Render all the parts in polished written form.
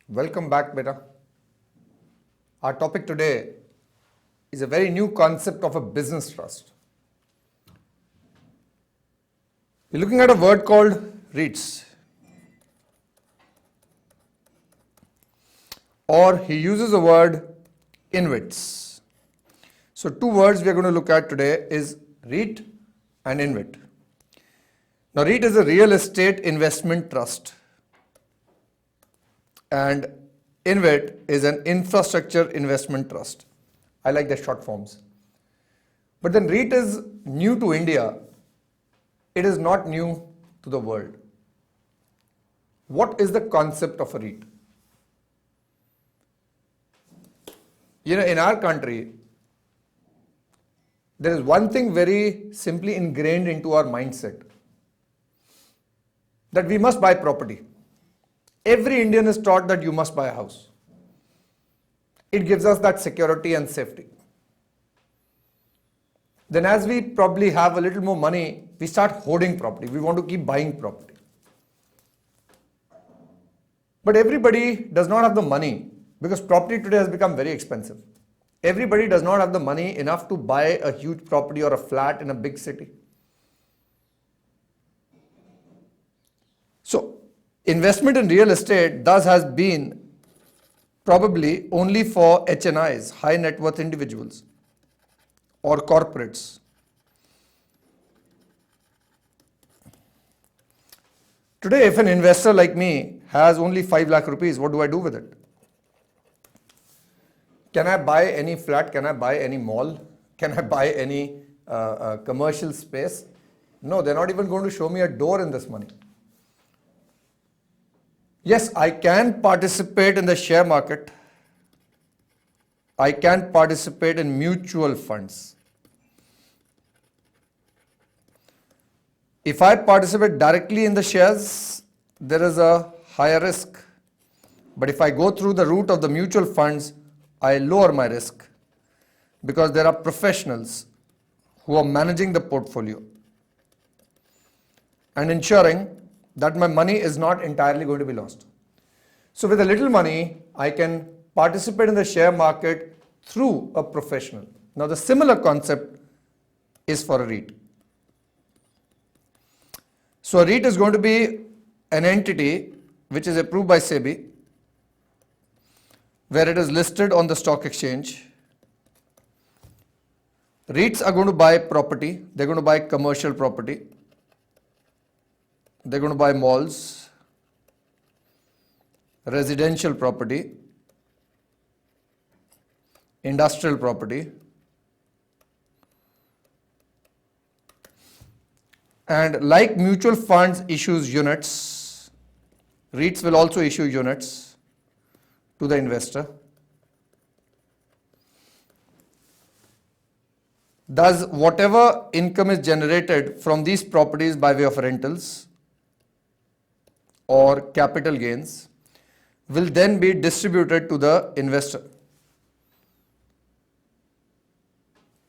Welcome back, beta. Our topic today is a very new concept of a business trust. We're looking at a word called REITs. Or he uses the word InvIT's. So two words we are going to look at today is REIT and InvIT. Now REIT is a real estate investment trust. And InvIT is an infrastructure investment trust. I like the short forms. But then REIT is new to India. It is not new to the world. What is the concept of a REIT? In our country, there is one thing very simply ingrained into our mindset, that we must buy property. Every Indian is taught that you must buy a house. It gives us that security and safety. Then as we probably have a little more money, we start hoarding property. We want to keep buying property. But everybody does not have the money because property today has become very expensive. Everybody does not have the money enough to buy a huge property or a flat in a big city. So, investment in real estate thus has been probably only for HNIs, high net worth individuals, or corporates. Today, if an investor like me has only 5 lakh rupees, what do I do with it? Can I buy any flat? Can I buy any mall? Can I buy any commercial space? No, they're not even going to show me a door in this money. Yes, I can participate in the share market. I can participate in mutual funds. If I participate directly in the shares, there is a higher risk. But if I go through the route of the mutual funds, I lower my risk because there are professionals who are managing the portfolio and ensuring that my money is not entirely going to be lost. So with a little money, I can participate in the share market through a professional. Now the similar concept is for a REIT. So a REIT is going to be an entity which is approved by SEBI, where it is listed on the stock exchange. REITs are going to buy property. They're going to buy commercial property. They're going to buy malls, residential property, industrial property, and like mutual funds issues units, REITs will also issue units to the investor. Thus, whatever income is generated from these properties by way of rentals or capital gains will then be distributed to the investor.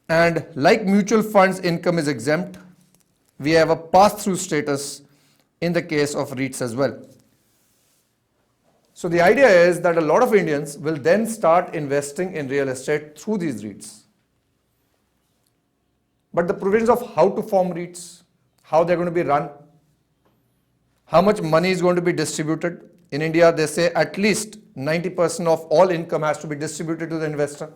And like mutual funds income is exempt, we have a pass-through status in the case of REITs as well. So the idea is that a lot of Indians will then start investing in real estate through these REITs. But the provisions of how to form REITs, how they're going to be run, how much money is going to be distributed. In India, they say at least 90% of all income has to be distributed to the investor.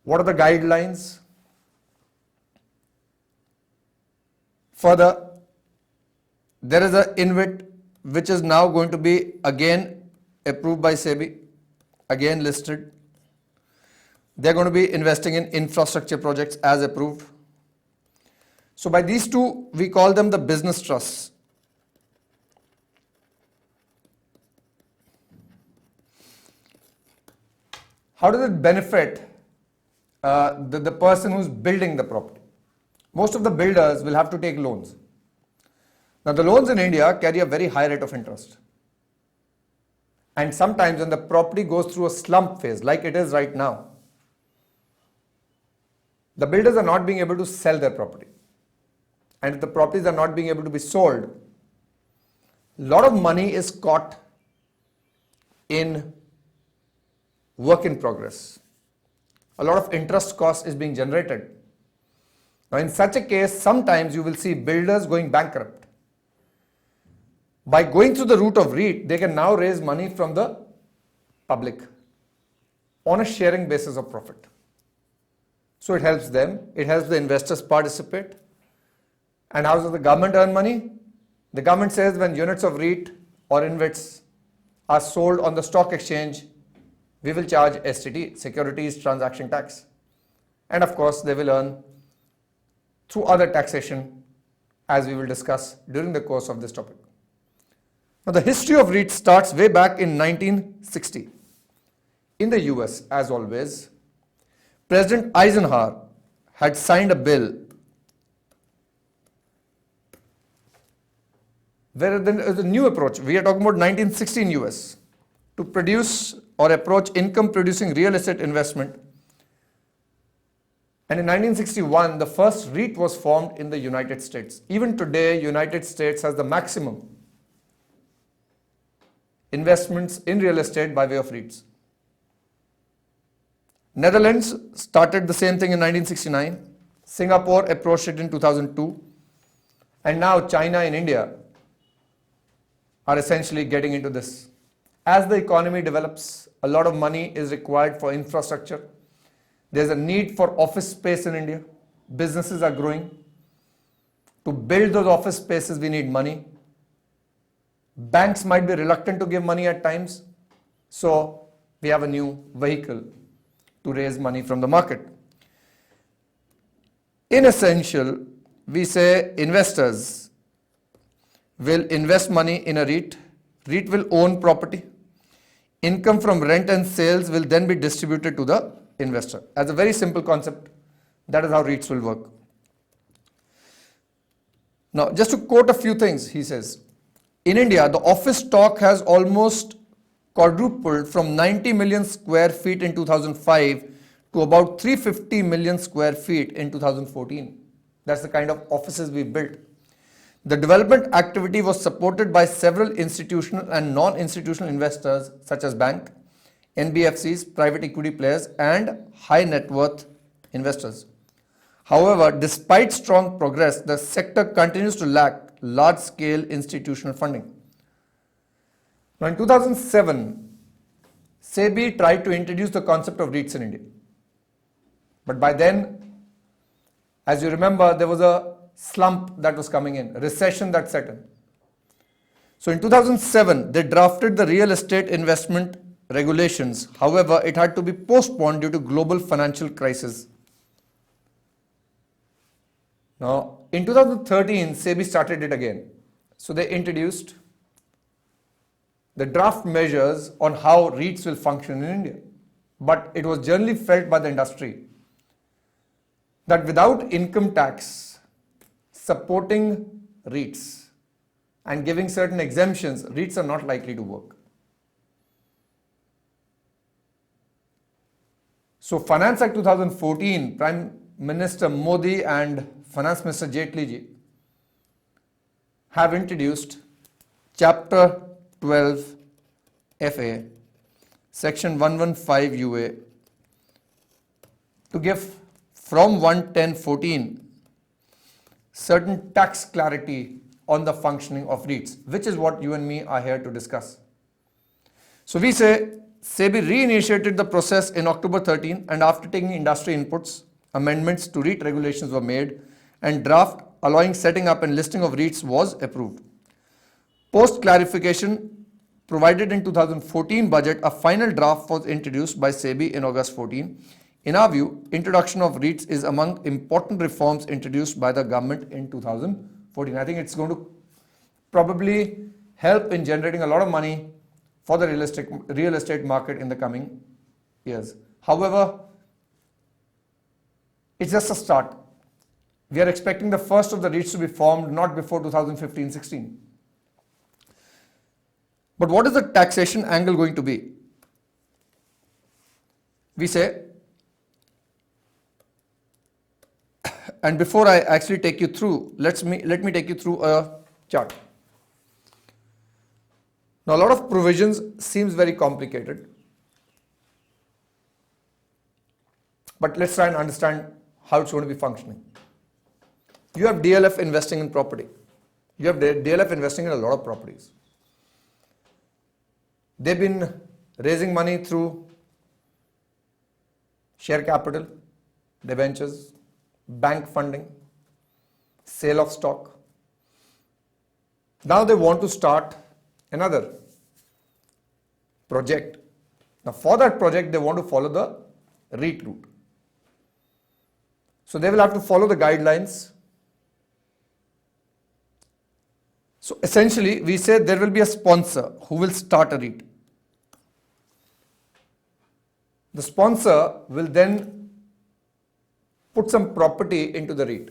What are the guidelines? Further, there is an InvIT which is now going to be again approved by SEBI, again listed. They're going to be investing in infrastructure projects as approved. So by these two, we call them the business trusts. How does it benefit the person who's building the property? Most of the builders will have to take loans. Now the loans in India carry a very high rate of interest. And sometimes when the property goes through a slump phase, like it is right now, the builders are not being able to sell their property. And if the properties are not being able to be sold, a lot of money is caught in work in progress. A lot of interest cost is being generated. Now, in such a case, sometimes you will see builders going bankrupt. By going through the route of REIT, they can now raise money from the public on a sharing basis of profit. So it helps them, it helps the investors participate. And how does the government earn money? The government says when units of REIT or InvIT's are sold on the stock exchange, we will charge STT, Securities Transaction Tax. And of course, they will earn through other taxation, as we will discuss during the course of this topic. Now, the history of REIT starts way back in 1960. In the US, as always, President Eisenhower had signed a bill where there is a new approach. We are talking about 1916 US to produce or approach income producing real estate investment. And in 1961, the first REIT was formed in the United States. Even today, United States has the maximum investments in real estate by way of REITs. Netherlands started the same thing in 1969. Singapore approached it in 2002. And now China and India are essentially getting into this. As the economy develops, a lot of money is required for infrastructure. There's a need for office space in India. Businesses are growing. To build those office spaces, we need money. Banks might be reluctant to give money at times. So we have a new vehicle to raise money from the market. In essential, we say investors will invest money in a REIT. REIT will own property. Income from rent and sales will then be distributed to the investor. As a very simple concept, that is how REITs will work. Now, just to quote a few things, he says, in India, the office stock has almost quadrupled from 90 million square feet in 2005 to about 350 million square feet in 2014. That's the kind of offices we built. The development activity was supported by several institutional and non-institutional investors such as bank, NBFCs, private equity players, and high net worth investors. However, despite strong progress, the sector continues to lack large-scale institutional funding. Now, in 2007, SEBI tried to introduce the concept of REITs in India. But by then, as you remember, there was a slump that was coming in, a recession that set in. So in 2007, they drafted the real estate investment regulations. However, it had to be postponed due to global financial crisis. Now, in 2013, SEBI started it again. So they introduced the draft measures on how REITs will function in India. But it was generally felt by the industry that without income tax supporting REITs and giving certain exemptions, REITs are not likely to work. So Finance Act 2014, Prime Minister Modi and Finance Minister Jaitley ji have introduced Chapter 12 FA, Section 115 UA to give from 11014 certain tax clarity on the functioning of REITs, which is what you and me are here to discuss. So we say SEBI reinitiated the process in October 13, and after taking industry inputs, amendments to REIT regulations were made and draft allowing setting up and listing of REITs was approved. Post clarification provided in 2014 budget, a final draft was introduced by SEBI in August 14. In our view, introduction of REITs is among important reforms introduced by the government in 2014. I think it's going to probably help in generating a lot of money for the real estate market in the coming years. However, it's just a start. We are expecting the first of the REITs to be formed not before 2015-16. But what is the taxation angle going to be? We say, and before I actually take you through, let me take you through a chart. Now, a lot of provisions seems very complicated, but let's try and understand how it's going to be functioning. You have DLF investing in property. You have DLF investing in a lot of properties. They've been raising money through share capital, debentures, bank funding, sale of stock. Now they want to start another project. Now for that project, they want to follow the REIT route. So they will have to follow the guidelines. So essentially, we say there will be a sponsor who will start a REIT. The sponsor will then put some property into the REIT.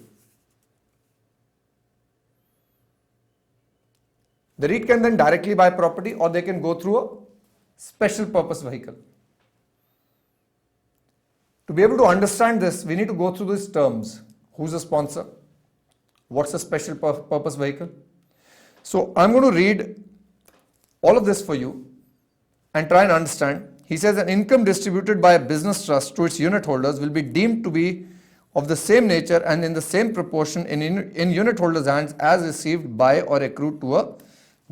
The REIT can then directly buy property, or they can go through a special purpose vehicle. To be able to understand this, we need to go through these terms. Who's a sponsor? What's a special purpose vehicle? So I'm going to read all of this for you and try and understand. He says an income distributed by a business trust to its unit holders will be deemed to be of the same nature and in the same proportion in unit holders' hands as received by or accrued to a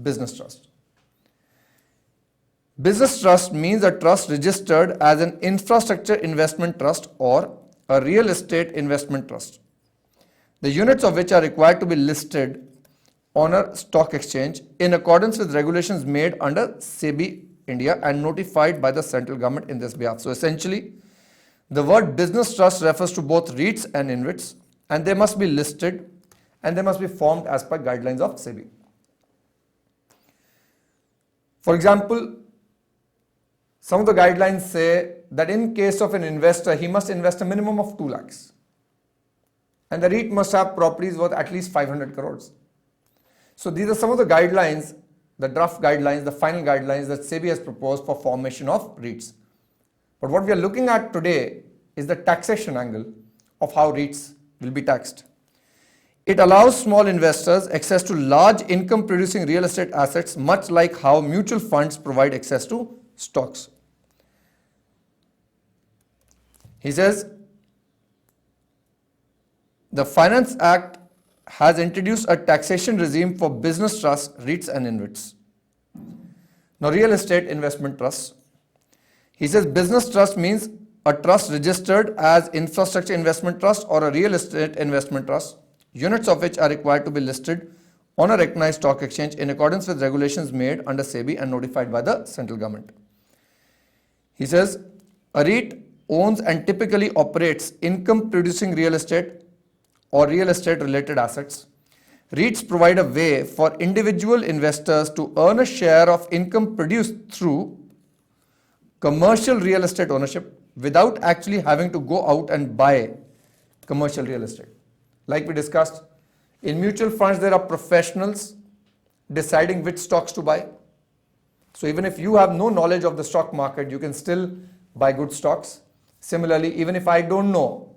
business trust. Business trust means a trust registered as an infrastructure investment trust or a real estate investment trust, the units of which are required to be listed on a stock exchange in accordance with regulations made under SEBI India and notified by the central government in this behalf. So essentially, the word business trust refers to both REITs and InvIT's, and they must be listed and they must be formed as per guidelines of SEBI. For example, some of the guidelines say that in case of an investor, he must invest a minimum of 2 lakhs. And the REIT must have properties worth at least 500 crores. So these are some of the guidelines, the draft guidelines, the final guidelines that SEBI has proposed for formation of REITs. But what we are looking at today is the taxation angle of how REITs will be taxed. It allows small investors access to large income producing real estate assets, much like how mutual funds provide access to stocks. He says, the Finance Act has introduced a taxation regime for business trusts, REITs and InvITs. Now, real estate investment trusts. He says business trust means a trust registered as infrastructure investment trust or a real estate investment trust, units of which are required to be listed on a recognized stock exchange in accordance with regulations made under SEBI and notified by the central government. He says a REIT owns and typically operates income producing real estate or real estate related assets. REITs provide a way for individual investors to earn a share of income produced through commercial real estate ownership without actually having to go out and buy commercial real estate. Like we discussed, in mutual funds there are professionals deciding which stocks to buy. So even if you have no knowledge of the stock market, you can still buy good stocks. Similarly, even if I don't know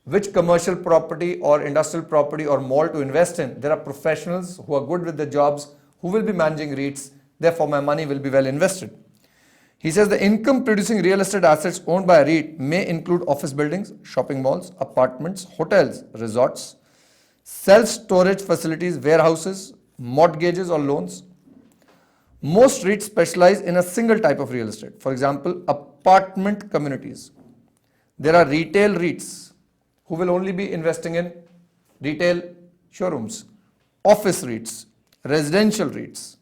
which commercial property or industrial property or mall to invest in, there are professionals who are good with the jobs who will be managing REITs. Therefore, my money will be well invested. He says the income producing real estate assets owned by a REIT may include office buildings, shopping malls, apartments, hotels, resorts, self-storage facilities, warehouses, mortgages or loans. Most REITs specialize in a single type of real estate. For example, apartment communities. There are retail REITs who will only be investing in retail showrooms, office REITs, residential REITs,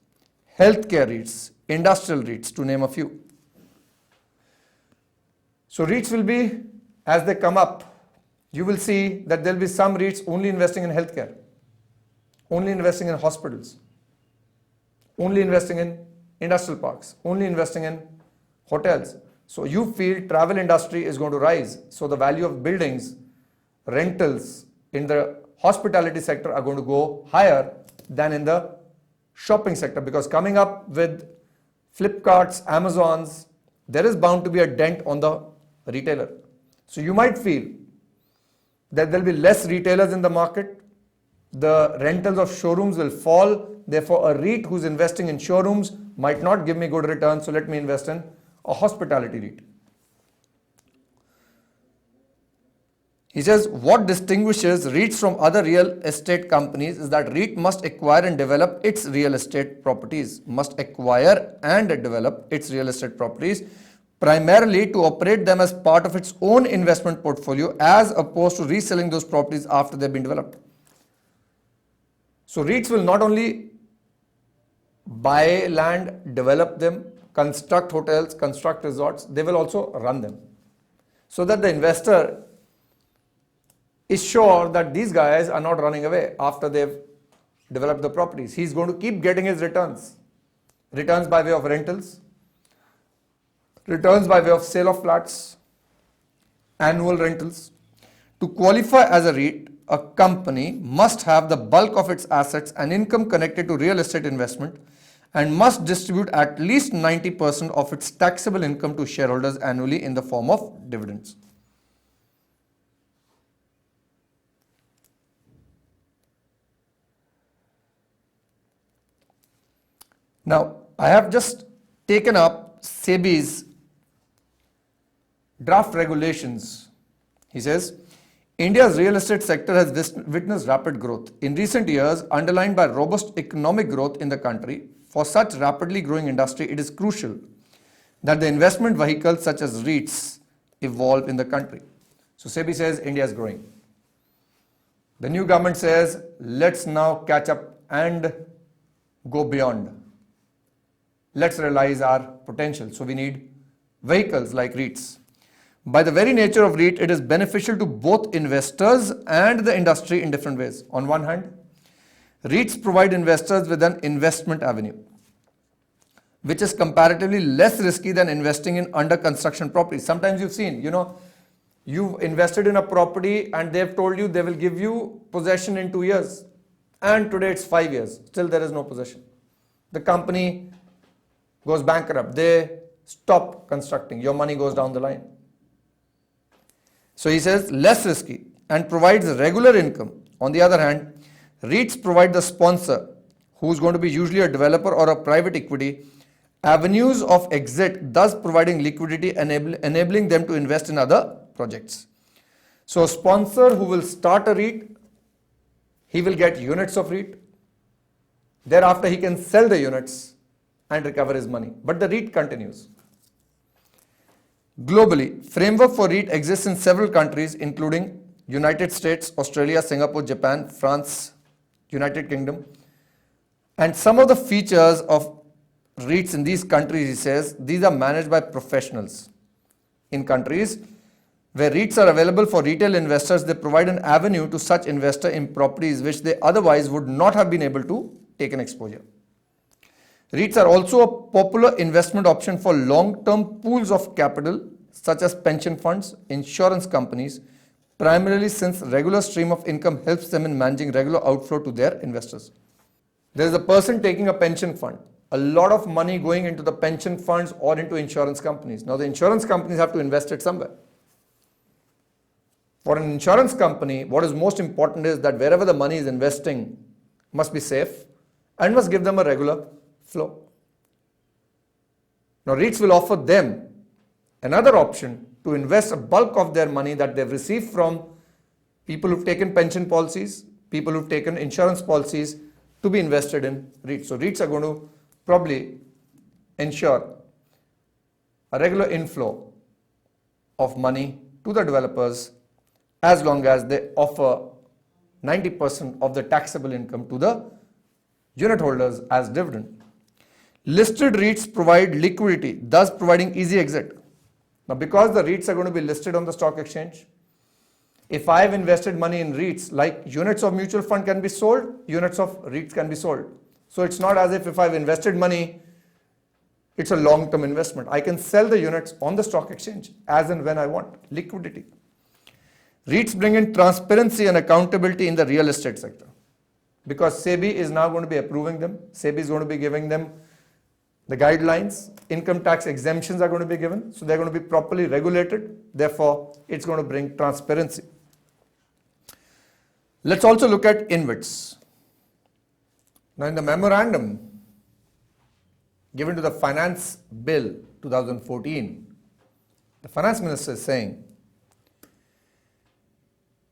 healthcare REITs, industrial REITs, to name a few. So REITs will be, as they come up, you will see that there will be some REITs only investing in healthcare, only investing in hospitals, only investing in industrial parks, only investing in hotels. So you feel travel industry is going to rise. So the value of buildings, rentals in the hospitality sector are going to go higher than in the shopping sector, because coming up with Flipkarts, Amazons, there is bound to be a dent on the retailer. So you might feel that there will be less retailers in the market, the rentals of showrooms will fall, therefore a REIT who's investing in showrooms might not give me good returns, so let me invest in a hospitality REIT. He says, what distinguishes REITs from other real estate companies is that REIT must acquire and develop its real estate properties, primarily to operate them as part of its own investment portfolio as opposed to reselling those properties after they've been developed. So REITs will not only buy land, develop them, construct hotels, construct resorts, they will also run them, so that the investor is sure that these guys are not running away after they've developed the properties. He's going to keep getting his returns by way of rentals, returns by way of sale of flats, annual rentals. To qualify as a REIT, a company must have the bulk of its assets and income connected to real estate investment and must distribute at least 90% of its taxable income to shareholders annually in the form of dividends. Now, I have just taken up SEBI's draft regulations. He says, India's real estate sector has witnessed rapid growth in recent years, underlined by robust economic growth in the country. For such rapidly growing industry, it is crucial that the investment vehicles such as REITs evolve in the country. So SEBI says India is growing. The new government says, let's now catch up and go beyond. Let's realize our potential. So we need vehicles like REITs. By the very nature of REIT, it is beneficial to both investors and the industry in different ways. On one hand, REITs provide investors with an investment avenue, which is comparatively less risky than investing in under construction properties. Sometimes you've seen, you've invested in a property and they've told you they will give you possession in 2 years. And today it's 5 years. Still there is no possession. The company goes bankrupt. They stop constructing. Your money goes down the line. So he says less risky and provides regular income. On the other hand, REITs provide the sponsor, who's going to be usually a developer or a private equity, avenues of exit, thus providing liquidity, enabling them to invest in other projects. So a sponsor who will start a REIT, he will get units of REIT. Thereafter, he can sell the units and recover his money. But the REIT continues. Globally, framework for REIT exists in several countries, including United States, Australia, Singapore, Japan, France, United Kingdom. And some of the features of REITs in these countries, he says, these are managed by professionals. In countries where REITs are available for retail investors, they provide an avenue to such investor in properties which they otherwise would not have been able to take an exposure. REITs are also a popular investment option for long-term pools of capital such as pension funds, insurance companies, primarily since regular stream of income helps them in managing regular outflow to their investors. There is a person taking a pension fund, a lot of money going into the pension funds or into insurance companies. Now the insurance companies have to invest it somewhere. For an insurance company, what is most important is that wherever the money is investing must be safe and must give them a regular flow. Now REITs will offer them another option to invest a bulk of their money that they've received from people who've taken pension policies, people who've taken insurance policies to be invested in REITs. So REITs are going to probably ensure a regular inflow of money to the developers as long as they offer 90% of the taxable income to the unit holders as dividend. Listed REITs provide liquidity, thus providing easy exit. Now, because the REITs are going to be listed on the stock exchange, if I have invested money in REITs, like units of mutual fund can be sold, units of REITs can be sold. So it's not as if I've invested money, it's a long-term investment. I can sell the units on the stock exchange as and when I want. Liquidity. REITs bring in transparency and accountability in the real estate sector. Because SEBI is now going to be approving them. SEBI is going to be giving them the guidelines. Income tax exemptions are going to be given. So they're going to be properly regulated. Therefore, it's going to bring transparency. Let's also look at InvIT's. Now in the memorandum, given to the Finance Bill 2014, the Finance Minister is saying,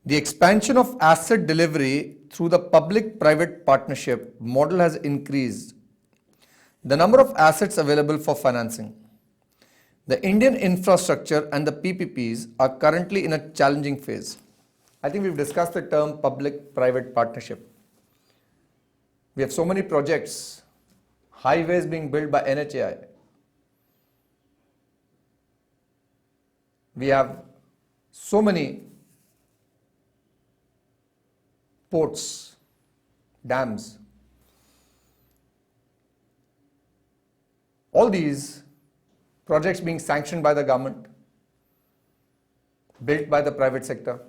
the expansion of asset delivery through the public-private partnership model has increased the number of assets available for financing. The Indian infrastructure and the PPPs are currently in a challenging phase. I think we've discussed the term public-private partnership. We have so many projects, highways being built by NHAI. We have so many ports, dams. All these projects being sanctioned by the government, built by the private sector.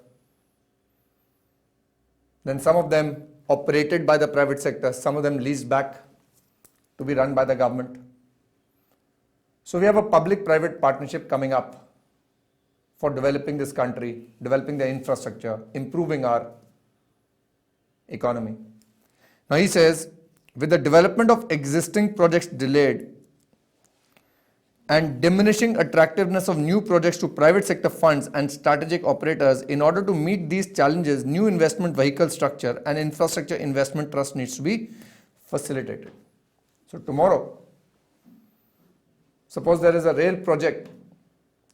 Then some of them operated by the private sector, some of them leased back to be run by the government. So we have a public-private partnership coming up for developing this country, developing the infrastructure, improving our economy. Now he says, with the development of existing projects delayed and diminishing attractiveness of new projects to private sector funds and strategic operators, in order to meet these challenges, new investment vehicle structure and infrastructure investment trust needs to be facilitated. So tomorrow, suppose there is a rail project,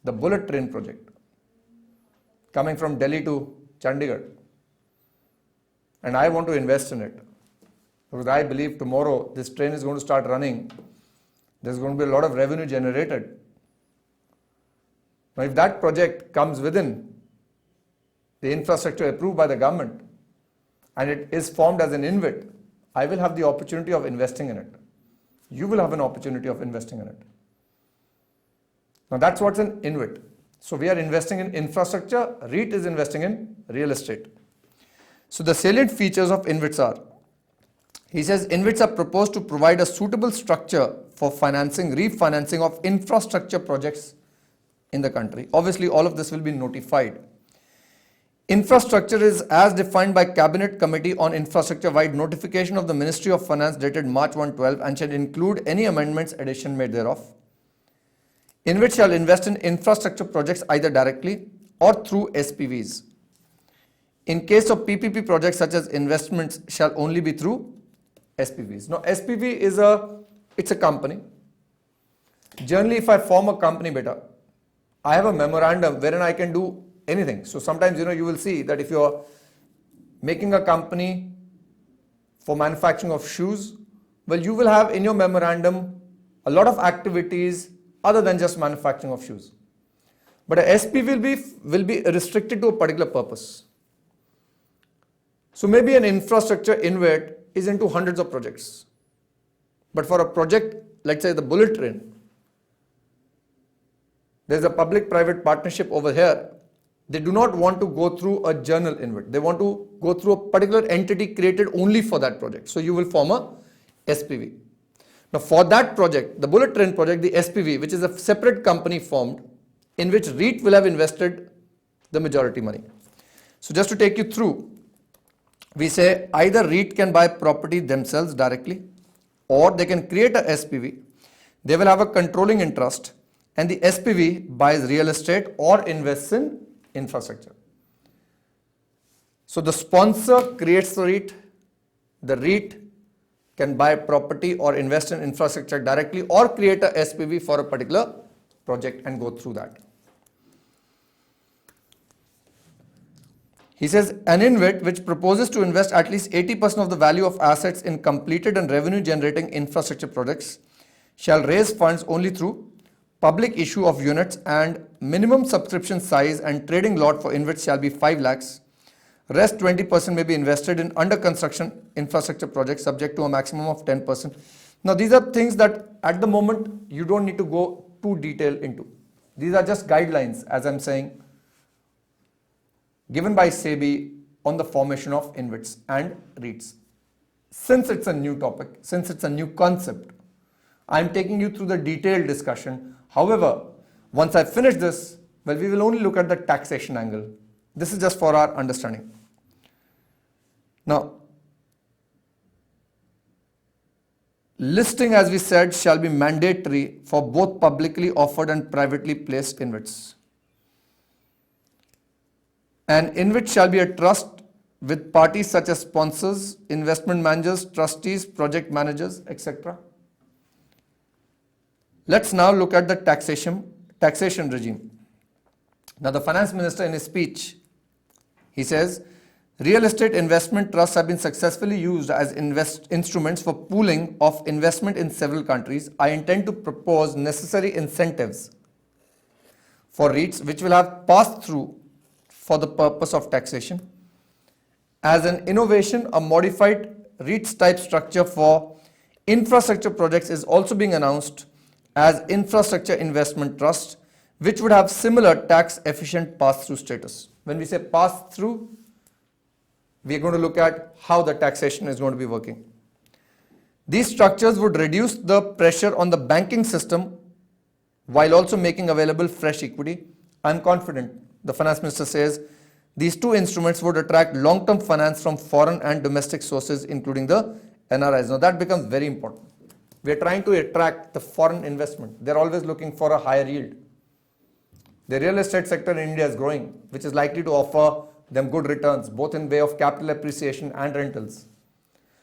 the bullet train project, coming from Delhi to Chandigarh, and I want to invest in it, because I believe tomorrow this train is going to start running. There's going to be a lot of revenue generated. Now, if that project comes within the infrastructure approved by the government and it is formed as an InvIT, I will have the opportunity of investing in it. You will have an opportunity of investing in it. Now, that's what's an InvIT. So, we are investing in infrastructure. REIT is investing in real estate. So, the salient features of InvITs are, he says, InvITs are proposed to provide a suitable structure for financing, refinancing of infrastructure projects in the country. Obviously, all of this will be notified. Infrastructure is as defined by Cabinet Committee on Infrastructure-wide notification of the Ministry of Finance dated March 1, 2012 and shall include any amendments, addition made thereof. InvIT shall invest in infrastructure projects either directly or through SPVs. In case of PPP projects, such as investments shall only be through SPVs. Now, SPV it's a company. Generally, if I form a company, I have a memorandum wherein I can do anything. So sometimes, you will see that if you're making a company for manufacturing of shoes, well, you will have in your memorandum a lot of activities other than just manufacturing of shoes. But a SPV will be restricted to a particular purpose. So maybe an infrastructure InvIT is into hundreds of projects. But for a project, let's say the bullet train, there's a public-private partnership over here. They do not want to go through a journal InvIT. They want to go through a particular entity created only for that project. So you will form a SPV. Now for that project, the bullet train project, the SPV, which is a separate company formed, in which REIT will have invested the majority money. So just to take you through, we say either REIT can buy property themselves directly, or they can create a SPV. They will have a controlling interest, and the SPV buys real estate or invests in infrastructure. So the sponsor creates the REIT can buy property or invest in infrastructure directly or create a SPV for a particular project and go through that. He says an InvIT which proposes to invest at least 80% of the value of assets in completed and revenue generating infrastructure projects shall raise funds only through public issue of units, and minimum subscription size and trading lot for InvITs shall be 5 lakhs. Rest 20% may be invested in under construction infrastructure projects subject to a maximum of 10%. Now these are things that at the moment you don't need to go too detailed into. These are just guidelines, as I'm saying, given by SEBI on the formation of InvITs and REITs. Since it's a new topic, since it's a new concept, I'm taking you through the detailed discussion. However, once I finish this, well, we will only look at the taxation angle. This is just for our understanding. Now, Listing, as we said, shall be mandatory for both publicly offered and privately placed InvITs. An InvIT shall be a trust with parties such as sponsors, investment managers, trustees, project managers, etc. Let's now look at the taxation regime. Now, the finance minister in his speech, he says, real estate investment trusts have been successfully used as instruments for pooling of investment in several countries. I intend to propose necessary incentives for REITs which will have passed through for the purpose of taxation. As an innovation, a modified REITs type structure for infrastructure projects is also being announced as infrastructure investment trust, which would have similar tax efficient pass-through status. When we say pass-through, we are going to look at how the taxation is going to be working. These structures would reduce the pressure on the banking system while also making available fresh equity. I am confident, the finance minister says, these two instruments would attract long-term finance from foreign and domestic sources, including the NRIs. Now that becomes very important. We are trying to attract the foreign investment. They are always looking for a higher yield. The real estate sector in India is growing, which is likely to offer them good returns, both in way of capital appreciation and rentals.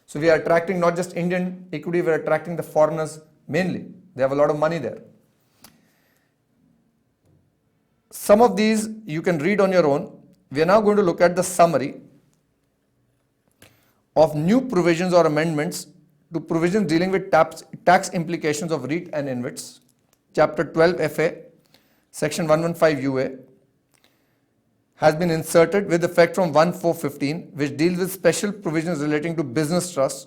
So we are attracting not just Indian equity, we are attracting the foreigners mainly. They have a lot of money there. Some of these you can read on your own. We are now going to look at the summary of new provisions or amendments to provisions dealing with tax implications of REIT and InvITs. Chapter 12 FA, Section 115 UA has been inserted with effect from 1/4/15, which deals with special provisions relating to business trusts.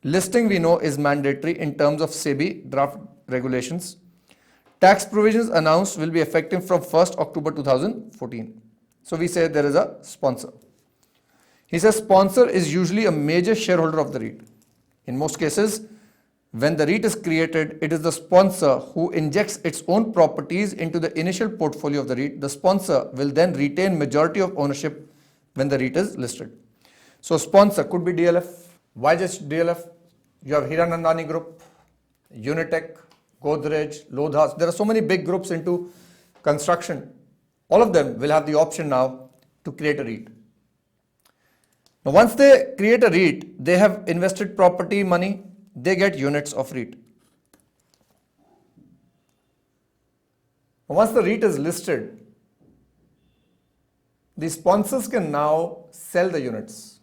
Listing, we know, is mandatory in terms of SEBI draft regulations. Tax provisions announced will be effective from 1st October 2014. So we say there is a sponsor. He says sponsor is usually a major shareholder of the REIT. In most cases, when the REIT is created, it is the sponsor who injects its own properties into the initial portfolio of the REIT. The sponsor will then retain majority of ownership when the REIT is listed. So sponsor could be DLF. Why just DLF? You have Hiranandani Group, Unitech, Godrej, Lodhas. There are so many big groups into construction. All of them will have the option now to create a REIT. Now, once they create a REIT, they have invested property money, they get units of REIT. Once the REIT is listed, the sponsors can now sell the units.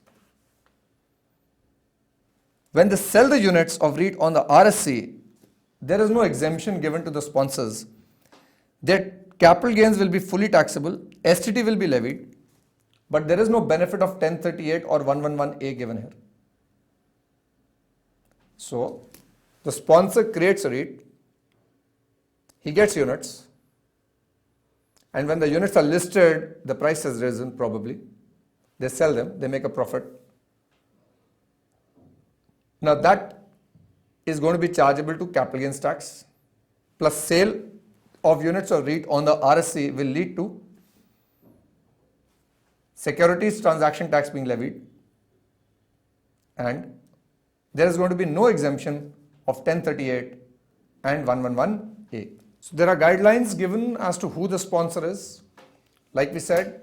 When they sell the units of REIT on the RSC, there is no exemption given to the sponsors. Their capital gains will be fully taxable, STT will be levied, but there is no benefit of 1038 or 111A given here. So, the sponsor creates a REIT, he gets units, and when the units are listed, the price has risen probably. They sell them, they make a profit. Now that is going to be chargeable to capital gains tax, plus sale of units of REIT on the RSC will lead to securities transaction tax being levied, and there is going to be no exemption of 1038 and 111A. So there are guidelines given as to who the sponsor is. Like we said,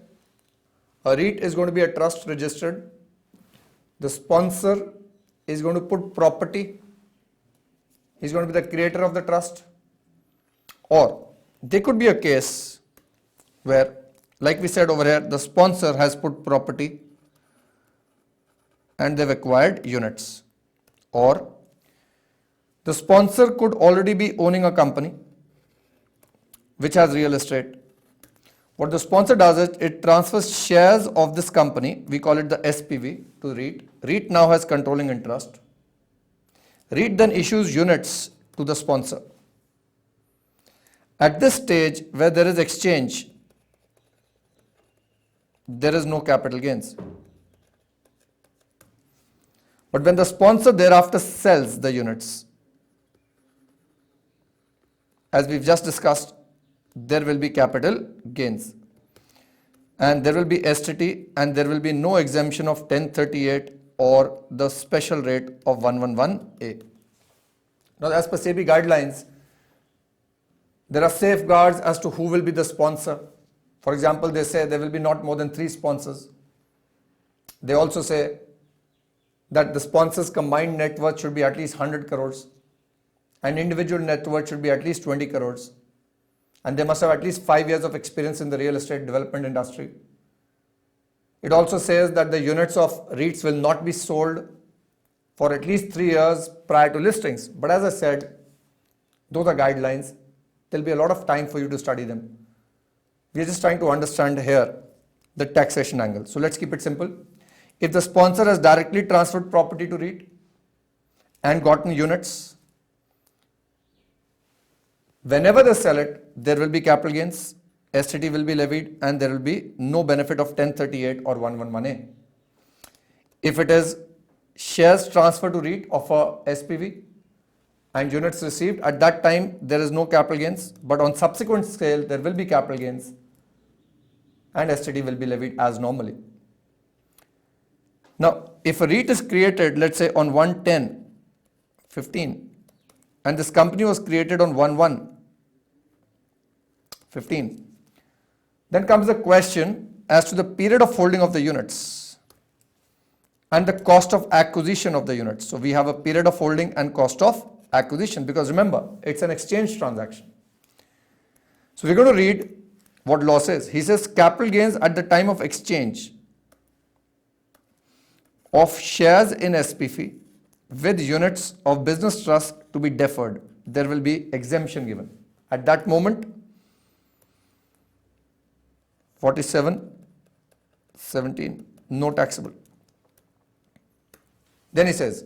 a REIT is going to be a trust registered. The sponsor is going to put property. He's going to be the creator of the trust. Or there could be a case where, like we said over here, the sponsor has put property and they've acquired units. Or the sponsor could already be owning a company which has real estate. What the sponsor does is it transfers shares of this company, we call it the SPV, to REIT. REIT now has controlling interest. REIT then issues units to the sponsor. At this stage where there is exchange, there is no capital gains. But when the sponsor thereafter sells the units, as we've just discussed, there will be capital gains. And there will be STT and there will be no exemption of 1038 or the special rate of 111A. Now, as per SEBI guidelines, there are safeguards as to who will be the sponsor. For example, they say there will be not more than 3 sponsors. They also say that the sponsor's combined net worth should be at least 100 crores. And individual net worth should be at least 20 crores. And they must have at least 5 years of experience in the real estate development industry. It also says that the units of REITs will not be sold for at least 3 years prior to listings. But as I said, those are guidelines. There'll be a lot of time for you to study them. We are just trying to understand here the taxation angle. So let's keep it simple. If the sponsor has directly transferred property to REIT and gotten units, whenever they sell it, there will be capital gains, STT will be levied, and there will be no benefit of 1038 or 111A. If it is shares transferred to REIT of a SPV and units received, at that time there is no capital gains, but on subsequent sale there will be capital gains and STT will be levied as normally. Now, if a REIT is created, let's say on 1/10/15, and this company was created on 1/1/15, then comes the question as to the period of holding of the units and the cost of acquisition of the units. So we have a period of holding and cost of acquisition, because remember, it's an exchange transaction. So we're going to read what law says. He says capital gains at the time of exchange of shares in SPV with units of business trust to be deferred. There will be exemption given. At that moment, 47(17), no taxable. Then he says,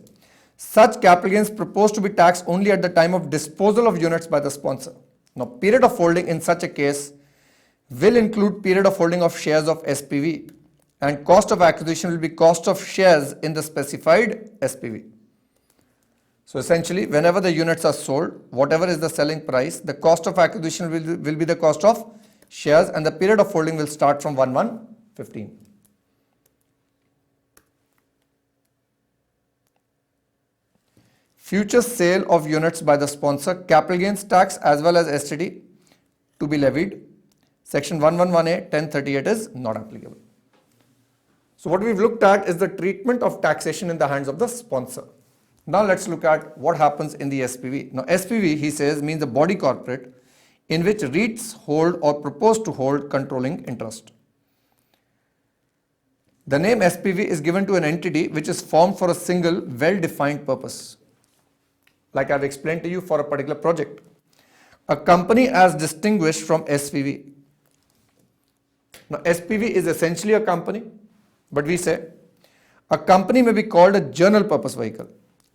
such capital gains proposed to be taxed only at the time of disposal of units by the sponsor. Now, period of holding in such a case will include period of holding of shares of SPV, and cost of acquisition will be cost of shares in the specified SPV. So essentially, whenever the units are sold, whatever is the selling price, the cost of acquisition will be the cost of shares, and the period of holding will start from 1/1/15. Future sale of units by the sponsor, capital gains tax as well as STT to be levied. Section 111A 1038 is not applicable. So what we've looked at is the treatment of taxation in the hands of the sponsor. Now let's look at what happens in the SPV. Now SPV, he says, means a body corporate in which REITs hold or propose to hold controlling interest. The name SPV is given to an entity which is formed for a single well-defined purpose. Like I've explained to you, for a particular project. A company as distinguished from SPV. Now SPV is essentially a company, but we say a company may be called a general purpose vehicle.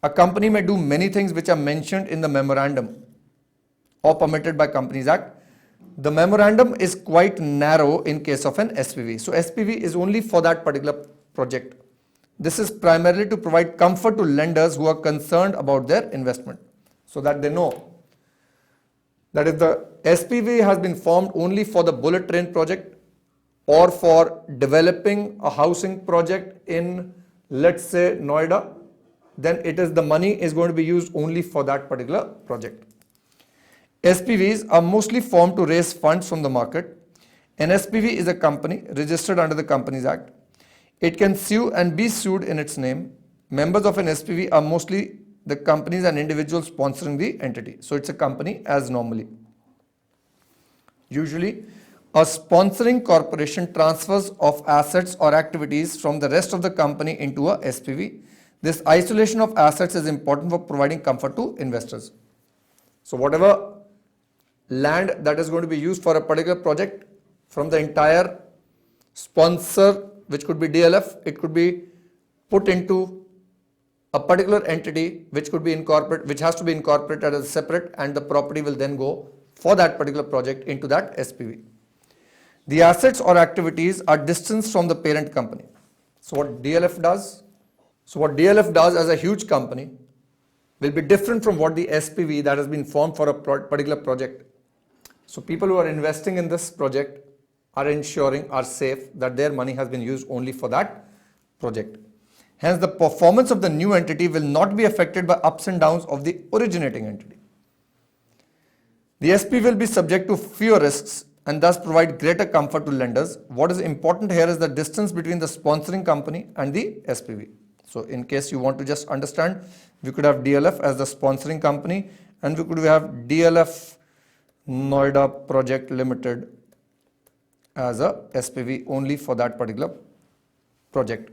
A company may do many things which are mentioned in the memorandum or permitted by Companies Act. The memorandum is quite narrow in case of an SPV. So SPV is only for that particular project. This is primarily to provide comfort to lenders who are concerned about their investment, so that they know that if the SPV has been formed only for the bullet train project or for developing a housing project in, let's say, Noida, then the money is going to be used only for that particular project. SPVs are mostly formed to raise funds from the market. An SPV is a company registered under the Companies Act. It can sue and be sued in its name. Members of an SPV are mostly the companies and individuals sponsoring the entity. So it's a company as normally. Usually, a sponsoring corporation transfers of assets or activities from the rest of the company into a SPV. This isolation of assets is important for providing comfort to investors. So whatever land that is going to be used for a particular project from the entire sponsor, which could be DLF, it could be put into a particular entity which could be which has to be incorporated as separate, and the property will then go for that particular project into that SPV. The assets or activities are distanced from the parent company. So what DLF does as a huge company will be different from what the SPV that has been formed for a particular project. So people who are investing in this project are safe that their money has been used only for that project. Hence, the performance of the new entity will not be affected by ups and downs of the originating entity. The SP will be subject to fewer risks and thus provide greater comfort to lenders. What is important here is the distance between the sponsoring company and the SPV. So in case you want to just understand, we could have DLF as the sponsoring company and we could have DLF Noida Project Limited as a SPV only for that particular project.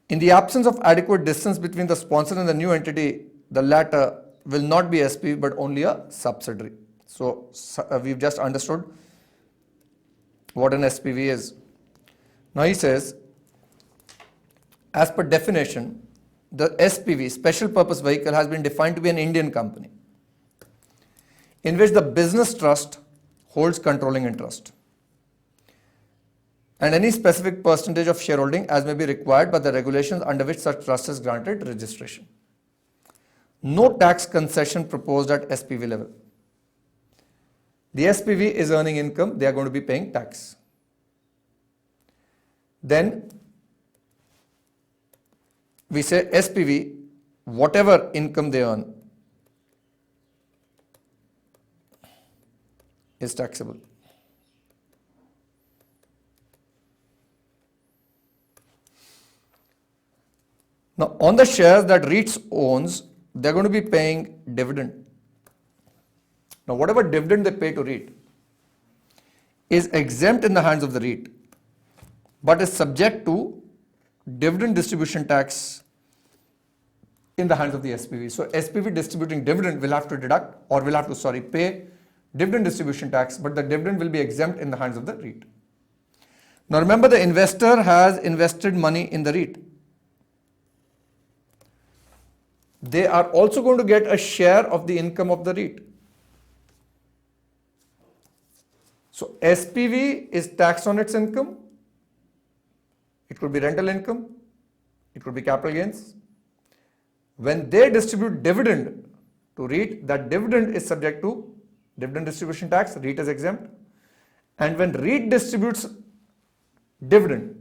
In the absence of adequate distance between the sponsor and the new entity, the latter will not be SPV but only a subsidiary. So we've just understood what an SPV is. Now he says, as per definition, the SPV, special purpose vehicle, has been defined to be an Indian company in which the business trust holds controlling interest and any specific percentage of shareholding as may be required by the regulations under which such trust is granted registration. No tax concession proposed at SPV level. The SPV is earning income, they are going to be paying tax. Then we say SPV, whatever income they earn is taxable. Now, on the shares that REITs owns, they're going to be paying dividend. Now, whatever dividend they pay to REIT is exempt in the hands of the REIT, but is subject to dividend distribution tax in the hands of the SPV. So, SPV distributing dividend will have to deduct or will have to, pay dividend distribution tax, but the dividend will be exempt in the hands of the REIT. Now, remember, the investor has invested money in the REIT. They are also going to get a share of the income of the REIT. So SPV is taxed on its income. It could be rental income. It could be capital gains. When they distribute dividend to REIT, that dividend is subject to dividend distribution tax. REIT is exempt. And when REIT distributes dividend,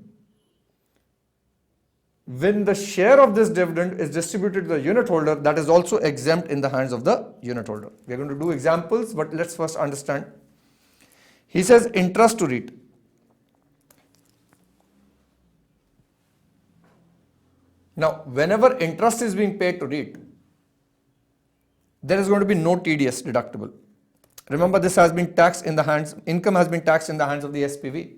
when the share of this dividend is distributed to the unit holder, that is also exempt in the hands of the unit holder. We are going to do examples, but let's first understand. He says interest to REIT. Now, whenever interest is being paid to REIT, there is going to be no TDS deductible. Remember, this has been taxed in the hands, income has been taxed in the hands of the SPV.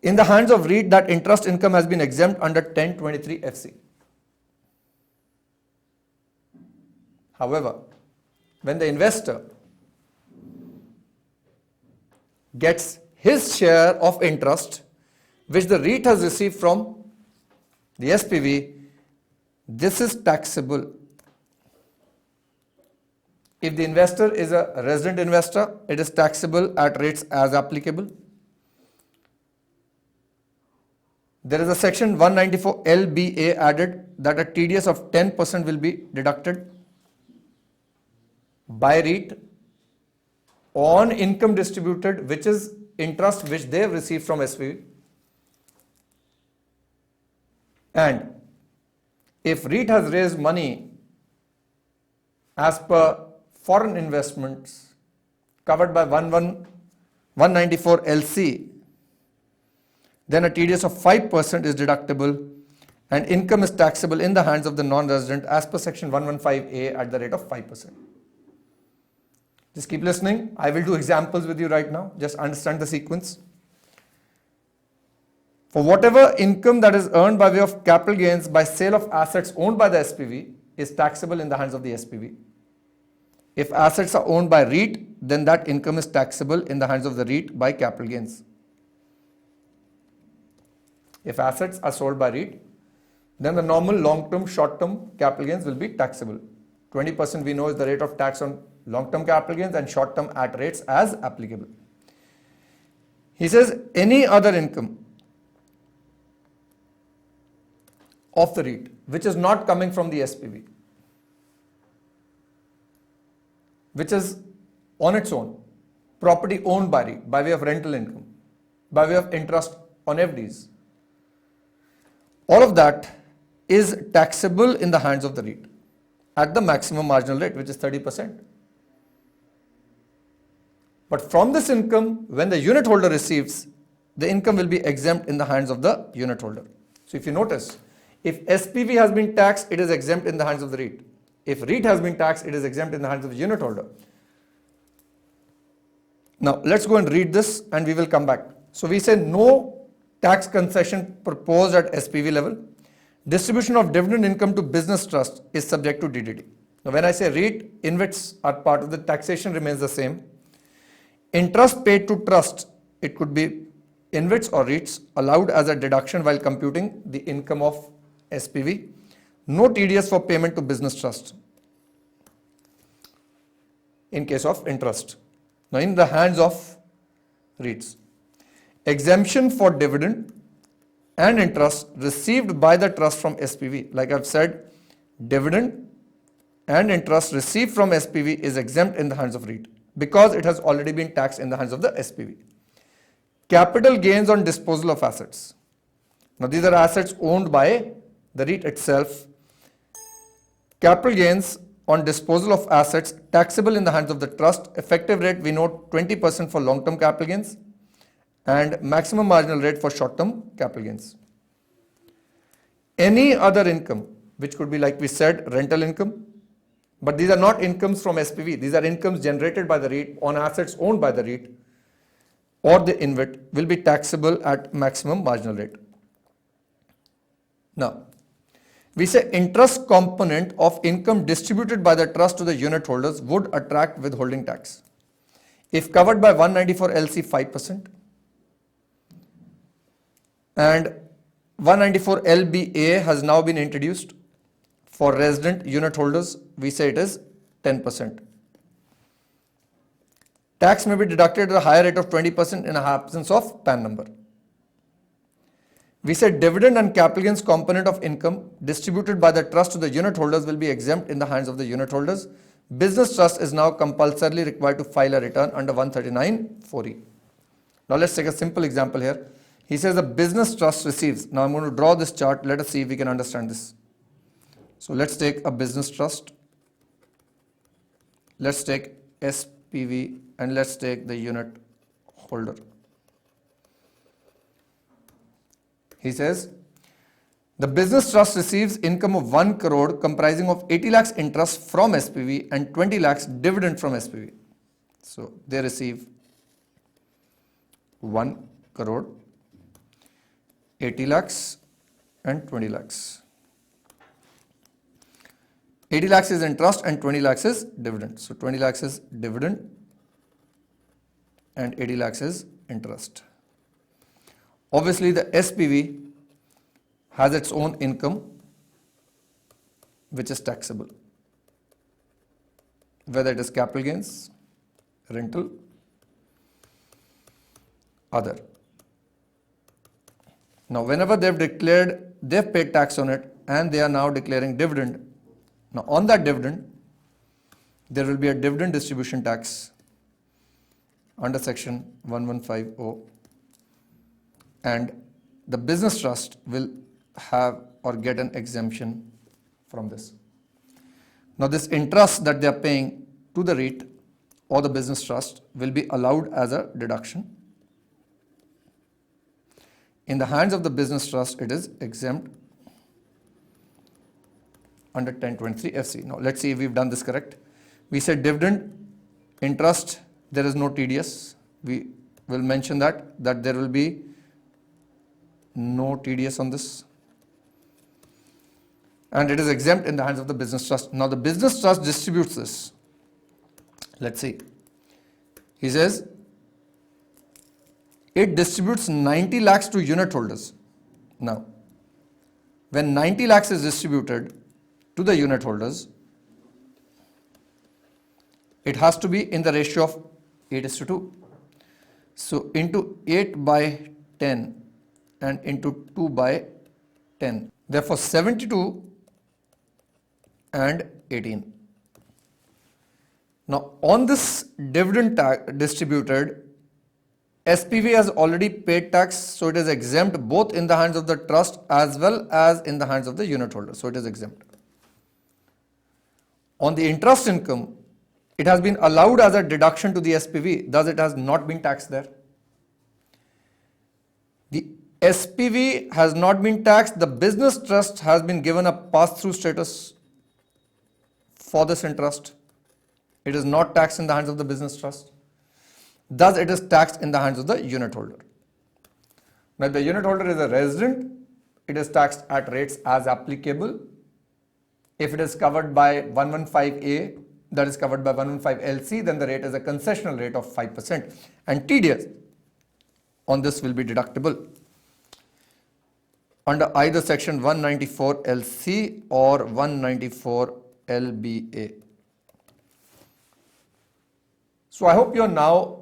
In the hands of REIT, that interest income has been exempt under 1023 FC. However, when the investor gets his share of interest, which the REIT has received from the SPV, this is taxable. If the investor is a resident investor, it is taxable at rates as applicable. There is a section 194 LBA added that a TDS of 10% will be deducted by REIT on income distributed, which is interest which they have received from SPV. And if REIT has raised money as per foreign investments covered by 194 LC, then a TDS of 5% is deductible and income is taxable in the hands of the non-resident as per section 115A at the rate of 5%. Just keep listening. I will do examples with you right now. Just understand the sequence. For whatever income that is earned by way of capital gains by sale of assets owned by the SPV is taxable in the hands of the SPV. If assets are owned by REIT, then that income is taxable in the hands of the REIT by capital gains. If assets are sold by REIT, then the normal long-term, short-term capital gains will be taxable. 20% we know is the rate of tax on long-term capital gains and short-term at rates as applicable. He says any other income of the REIT which is not coming from the SPV, which is on its own, property owned by REIT by way of rental income, by way of interest on FDs, All of that is taxable in the hands of the REIT at the maximum marginal rate, which is 30%. But from this income, when the unit holder receives, the income will be exempt in the hands of the unit holder. So if you notice, if SPV has been taxed, it is exempt in the hands of the REIT. If REIT has been taxed, it is exempt in the hands of the unit holder. Now let's go and read this and we will come back. So we say no tax concession proposed at SPV level. Distribution of dividend income to business trust is subject to DDT. Now when I say REIT, InvIT's are part of the taxation remains the same. Interest paid to trust, it could be InvIT's or REITs, allowed as a deduction while computing the income of SPV. No TDS for payment to business trust in case of interest. Now in the hands of REITs. Exemption for dividend and interest received by the trust from SPV. Like I've said, dividend and interest received from SPV is exempt in the hands of REIT because it has already been taxed in the hands of the SPV. Capital gains on disposal of assets. Now these are assets owned by the REIT itself. Capital gains on disposal of assets taxable in the hands of the trust. Effective rate we note 20% for long-term capital gains and maximum marginal rate for short-term capital gains. Any other income, which could be like we said, rental income, but these are not incomes from SPV. These are incomes generated by the REIT on assets owned by the REIT or the InvIT, will be taxable at maximum marginal rate. Now, we say interest component of income distributed by the trust to the unit holders would attract withholding tax. If covered by 194 LC 5% and 194 LBA has now been introduced for resident unit holders, we say it is 10%. Tax may be deducted at a higher rate of 20% in absence of PAN number. We said dividend and capital gains component of income distributed by the trust to the unit holders will be exempt in the hands of the unit holders. Business trust is now compulsorily required to file a return under 139(4)(e). Now let's take a simple example here. He says the business trust receives. Now I'm going to draw this chart. Let us see if we can understand this. So let's take a business trust. Let's take SPV and let's take the unit holder. He says the business trust receives income of 1 crore comprising of 80 lakhs interest from SPV and 20 lakhs dividend from SPV. So they receive 1 crore, 80 lakhs and 20 lakhs. 80 lakhs is interest and 20 lakhs is dividend. So 20 lakhs is dividend and 80 lakhs is interest. Obviously the SPV has its own income which is taxable, whether it is capital gains, rental, other. Now whenever they've paid tax on it and they are now declaring dividend. Now on that dividend, there will be a dividend distribution tax under section 1150 and the business trust will have or get an exemption from this. Now this interest that they are paying to the REIT or the business trust will be allowed as a deduction. In the hands of the business trust, it is exempt under 1023 FC. Now let's see if we've done this correct. We said dividend, interest, there is no TDS. We will mention that there will be no TDS on this. And it is exempt in the hands of the business trust. Now the business trust distributes this. Let's see. He says it distributes 90 lakhs to unit holders. Now, when 90 lakhs is distributed to the unit holders, it has to be in the ratio of 8:2. So into 8 by 10 and into 2 by 10. Therefore 72 and 18. Now on this dividend distributed, SPV has already paid tax, so it is exempt both in the hands of the trust as well as in the hands of the unit holder. So it is exempt. On the interest income, it has been allowed as a deduction to the SPV, thus it has not been taxed there. The SPV has not been taxed, the business trust has been given a pass-through status for this interest. It is not taxed in the hands of the business trust. Thus, it is taxed in the hands of the unit holder. Now, if the unit holder is a resident, it is taxed at rates as applicable. If it is covered by 115A, that is covered by 115LC, then the rate is a concessional rate of 5%. And TDS on this will be deductible under either section 194LC or 194LBA. So I hope you are now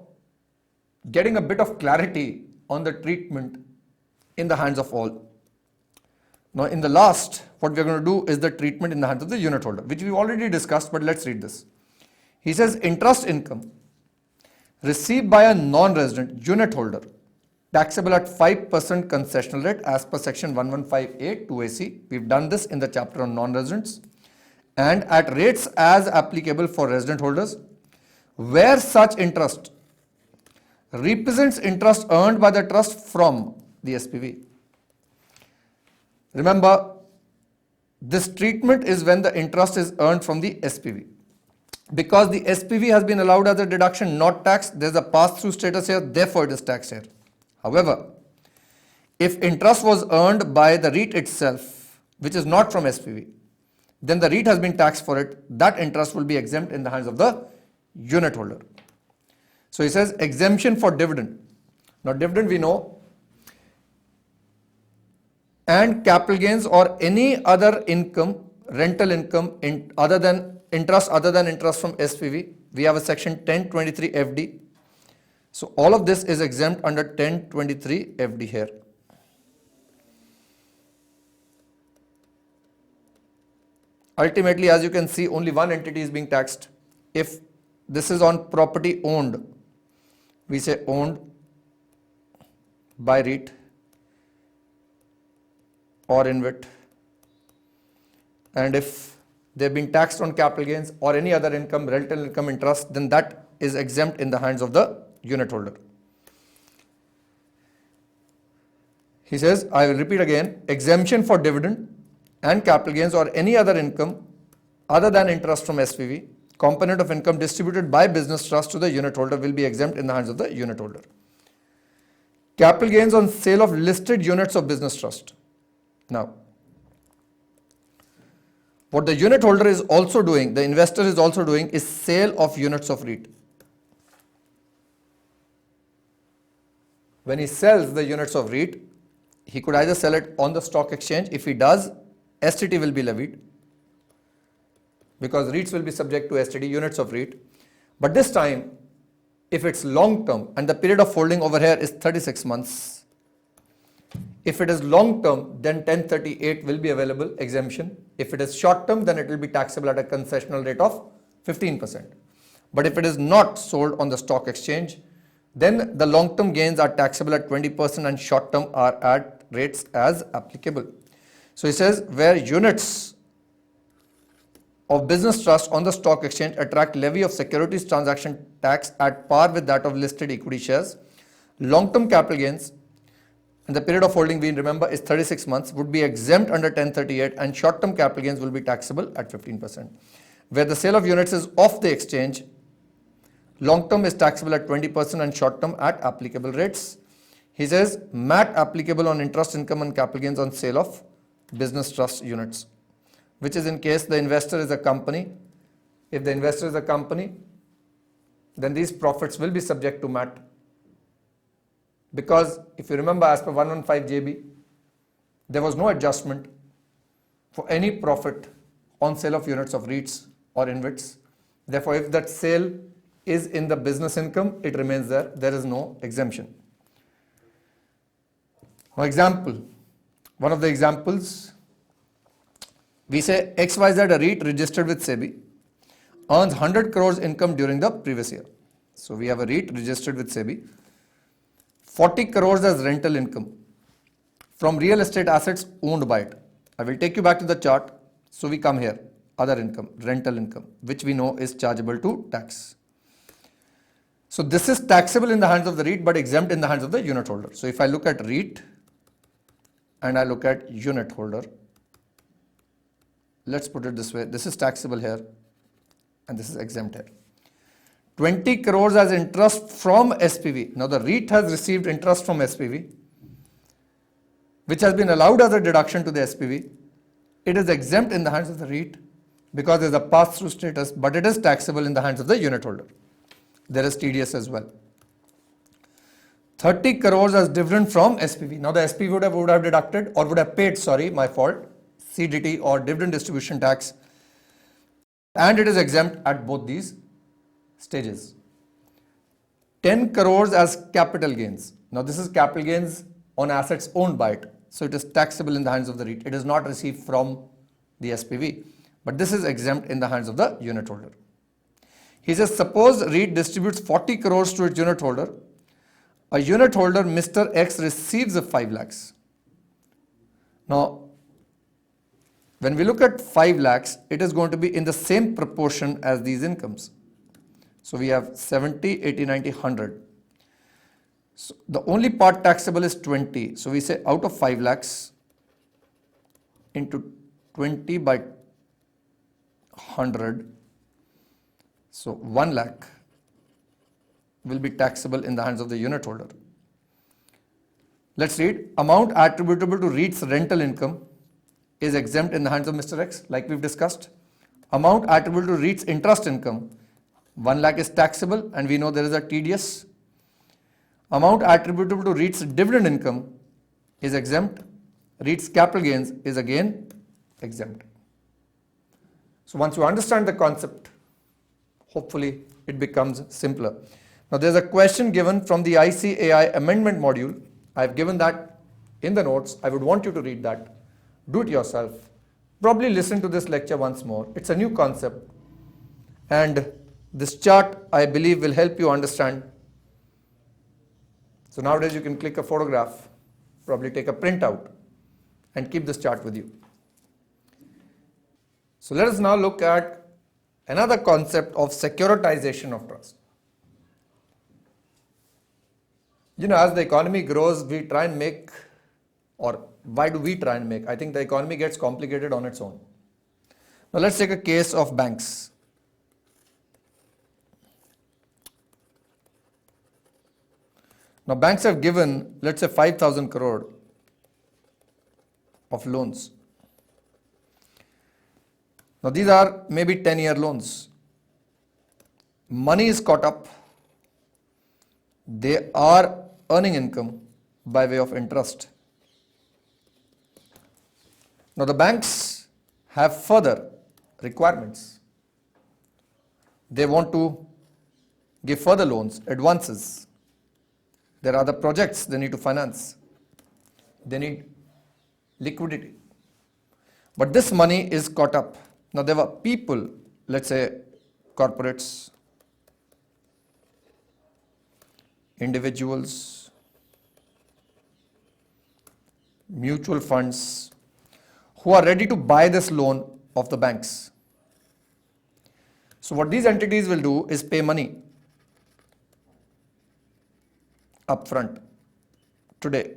getting a bit of clarity on the treatment in the hands of all. Now in the last, what we are going to do is the treatment in the hands of the unit holder, which we've already discussed, but let's read this. He says interest income received by a non-resident unit holder taxable at 5% concessional rate as per section 115A 2AC. We've done this in the chapter on non-residents, and at rates as applicable for resident holders, where such interest represents interest earned by the trust from the SPV. Remember, this treatment is when the interest is earned from the SPV. Because the SPV has been allowed as a deduction, not taxed, there is a pass-through status here, therefore it is taxed here. However, if interest was earned by the REIT itself, which is not from SPV, then the REIT has been taxed for it. That interest will be exempt in the hands of the unit holder. So he says exemption for dividend. Now dividend we know, and capital gains or any other income, rental income other than interest from SPV. We have a section 1023 FD. So all of this is exempt under 1023 FD here. Ultimately, as you can see, only one entity is being taxed. If this is on property owned, we say owned by REIT or InvIT. And if they've been taxed on capital gains or any other income, rental income, interest, then that is exempt in the hands of the unit holder. He says, I will repeat again, exemption for dividend and capital gains or any other income other than interest from SPV, component of income distributed by business trust to the unit holder will be exempt in the hands of the unit holder. Capital gains on sale of listed units of business trust. Now, what the unit holder is also doing, the investor is also doing, is sale of units of REIT. When he sells the units of REIT, he could either sell it on the stock exchange. If he does, STT will be levied, because REITs will be subject to STT, units of REIT. But this time, if it's long term, and the period of holding over here is 36 months, if it is long term, then 1038 will be available, exemption. If it is short term, then it will be taxable at a concessional rate of 15%. But if it is not sold on the stock exchange, then the long term gains are taxable at 20% and short term are at rates as applicable. So he says where units of business trust on the stock exchange attract levy of securities transaction tax at par with that of listed equity shares, long term capital gains, and the period of holding, we remember, is 36 months, would be exempt under 1038, and short term capital gains will be taxable at 15%. Where the sale of units is off the exchange, long term is taxable at 20% and short term at applicable rates. He says MAT applicable on interest income and capital gains on sale of business trust units, which is in case the investor is a company. If the investor is a company, then these profits will be subject to MAT. Because if you remember, as per 115JB, there was no adjustment for any profit on sale of units of REITs or InvITs. Therefore, if that sale is in the business income, it remains there. There is no exemption. For example, one of the examples, we say XYZ, a REIT registered with SEBI, earns 100 crores income during the previous year. So we have a REIT registered with SEBI. 40 crores as rental income from real estate assets owned by it. I will take you back to the chart. So we come here, other income, rental income, which we know is chargeable to tax. So this is taxable in the hands of the REIT but exempt in the hands of the unit holder. So if I look at REIT and I look at unit holder, let's put it this way, this is taxable here and this is exempt here. 20 crores as interest from SPV. Now the REIT has received interest from SPV, which has been allowed as a deduction to the SPV. It is exempt in the hands of the REIT because there is a pass-through status, but it is taxable in the hands of the unit holder. There is TDS as well. 30 crores as dividend from SPV. Now the SPV would have deducted or would have paid, sorry, my fault, CDT or dividend distribution tax, and it is exempt at both these stages. 10 crores as capital gains. Now this is capital gains on assets owned by it. So it is taxable in the hands of the REIT. It is not received from the SPV, but this is exempt in the hands of the unit holder. He says, suppose REIT distributes 40 crores to its unit holder. A unit holder, Mr. X, receives a 5 lakhs. Now, when we look at 5 lakhs, it is going to be in the same proportion as these incomes. So we have 70, 80, 90, 100. So the only part taxable is 20. So we say out of 5 lakhs into 20 by 100. So 1 lakh will be taxable in the hands of the unit holder. Let's read. Amount attributable to REIT's rental income is exempt in the hands of Mr. X, like we've discussed. Amount attributable to REIT's interest income, 1 lakh is taxable, and we know there is a TDS. Amount attributable to REIT's dividend income is exempt. REIT's capital gains is again exempt. So once you understand the concept, hopefully it becomes simpler. Now there's a question given from the ICAI amendment module. I've given that in the notes. I would want you to read that. Do it yourself. Probably listen to this lecture once more. It's a new concept. And this chart, I believe, will help you understand. So nowadays you can click a photograph, probably take a printout and keep this chart with you. So let us now look at another concept of securitization of trust. You know, as the economy grows, we try and make, or why do we try and make? I think the economy gets complicated on its own. Now let's take a case of banks. Now banks have given, let's say 5,000 crore of loans. Now these are maybe 10-year loans. Money is caught up. They are earning income by way of interest. Now the banks have further requirements. They want to give further loans, advances. There are other projects they need to finance. They need liquidity. But this money is caught up. Now there were people, let's say corporates, individuals, mutual funds, who are ready to buy this loan of the banks. So what these entities will do is pay money upfront today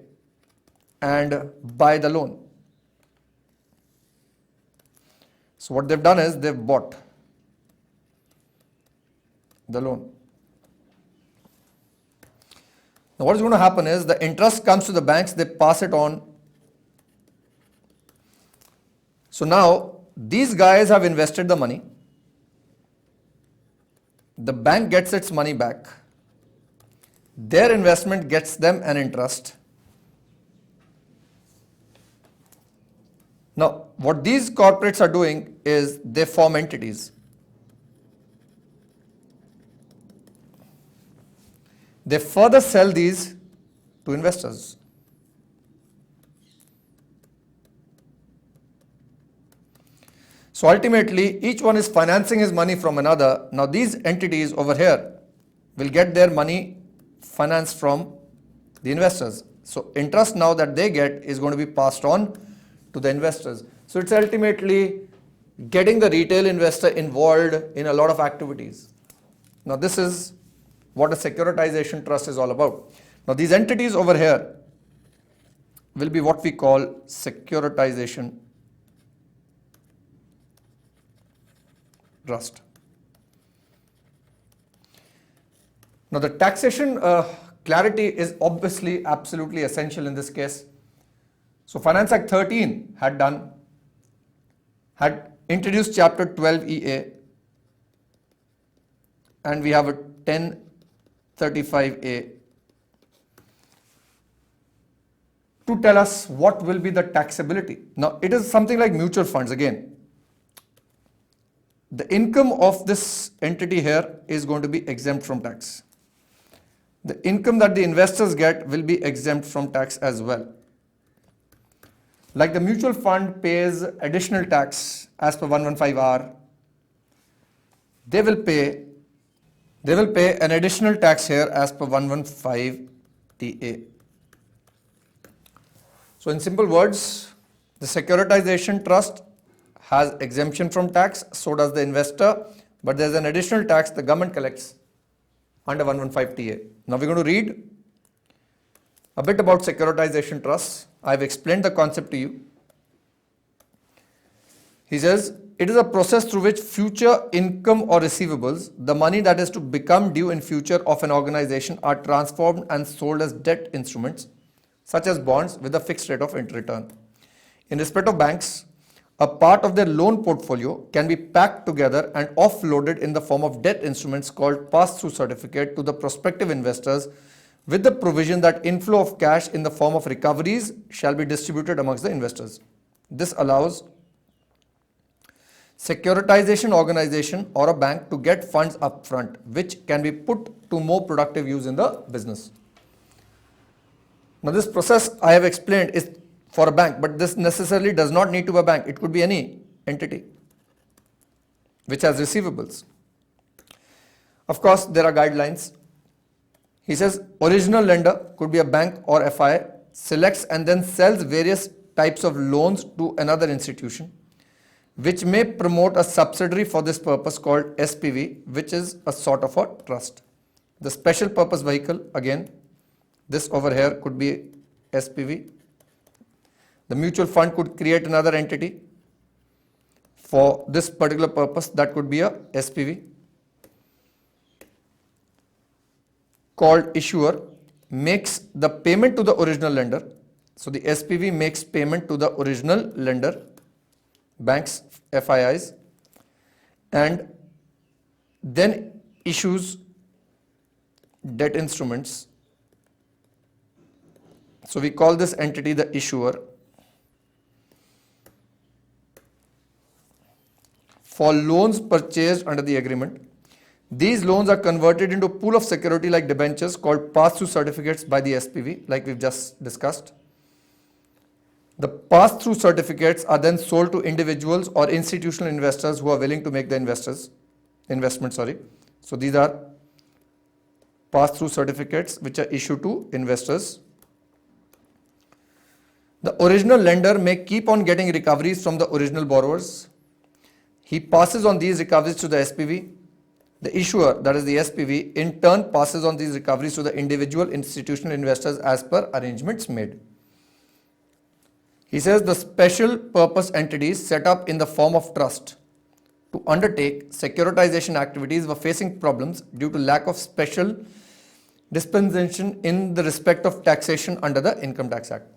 and buy the loan. So what they've done is they've bought the loan. Now what is going to happen is the interest comes to the banks, they pass it on. So now these guys have invested the money. The bank gets its money back. Their investment gets them an interest. Now, what these corporates are doing is they form entities. They further sell these to investors. So ultimately, each one is financing his money from another. Now these entities over here will get their money financed from The investors. So interest now that they get is going to be passed on to the investors. So it's ultimately getting the retail investor involved in a lot of activities. Now this is what a securitization trust is all about. Now these entities over here will be what we call securitization trust. Now the taxation clarity is obviously absolutely essential in this case. So Finance Act 13 had introduced chapter 12 EA, and we have a 1035A to tell us what will be the taxability. Now it is something like mutual funds again. The income of this entity here is going to be exempt from tax. The income that the investors get will be exempt from tax as well. Like the mutual fund pays additional tax as per 115R, they will pay an additional tax here as per 115TA. So in simple words, the securitization trust has exemption from tax, so does the investor, but there's an additional tax the government collects under 115TA. Now we're going to read a bit about securitization trusts. I've explained the concept to you. He says, it is a process through which future income or receivables, the money that is to become due in future of an organization, are transformed and sold as debt instruments, such as bonds with a fixed rate of return. In respect of banks, a part of their loan portfolio can be packed together and offloaded in the form of debt instruments called pass-through certificate to the prospective investors, with the provision that inflow of cash in the form of recoveries shall be distributed amongst the investors. This allows securitization organization or a bank to get funds upfront, which can be put to more productive use in the business. Now this process I have explained is for a bank, but this necessarily does not need to be a bank. It could be any entity which has receivables. Of course, there are guidelines. He says original lender could be a bank or FI, selects and then sells various types of loans to another institution, which may promote a subsidiary for this purpose called SPV, which is a sort of a trust. The special purpose vehicle, again, this over here could be SPV. The mutual fund could create another entity for this particular purpose, that could be a SPV. Called issuer makes the payment to the original lender. So the SPV makes payment to the original lender, banks, FIIs, and then issues debt instruments. So we call this entity the issuer. For loans purchased under the agreement, these loans are converted into a pool of security like debentures called pass-through certificates by the SPV, like we've just discussed. The pass-through certificates are then sold to individuals or institutional investors who are willing to make the investment. So these are pass-through certificates which are issued to investors. The original lender may keep on getting recoveries from the original borrowers. He passes on these recoveries to the SPV. The issuer, that is the SPV, in turn passes on these recoveries to the individual institutional investors as per arrangements made. He says the special purpose entities set up in the form of trust to undertake securitization activities were facing problems due to lack of special dispensation in the respect of taxation under the Income Tax Act.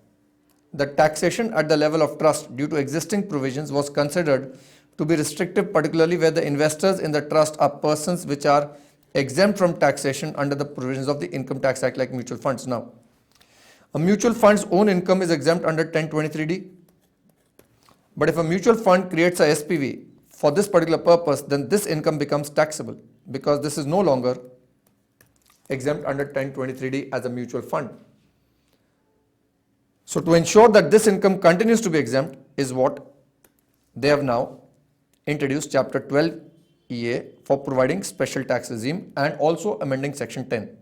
The taxation at the level of trust due to existing provisions was considered to be restrictive, particularly where the investors in the trust are persons which are exempt from taxation under the provisions of the Income Tax Act, like mutual funds. Now, a mutual fund's own income is exempt under 1023D, but if a mutual fund creates a SPV for this particular purpose, then this income becomes taxable because this is no longer exempt under 1023D as a mutual fund. So to ensure that this income continues to be exempt is what they have now introduced chapter 12 EA for providing special tax regime and also amending section 10.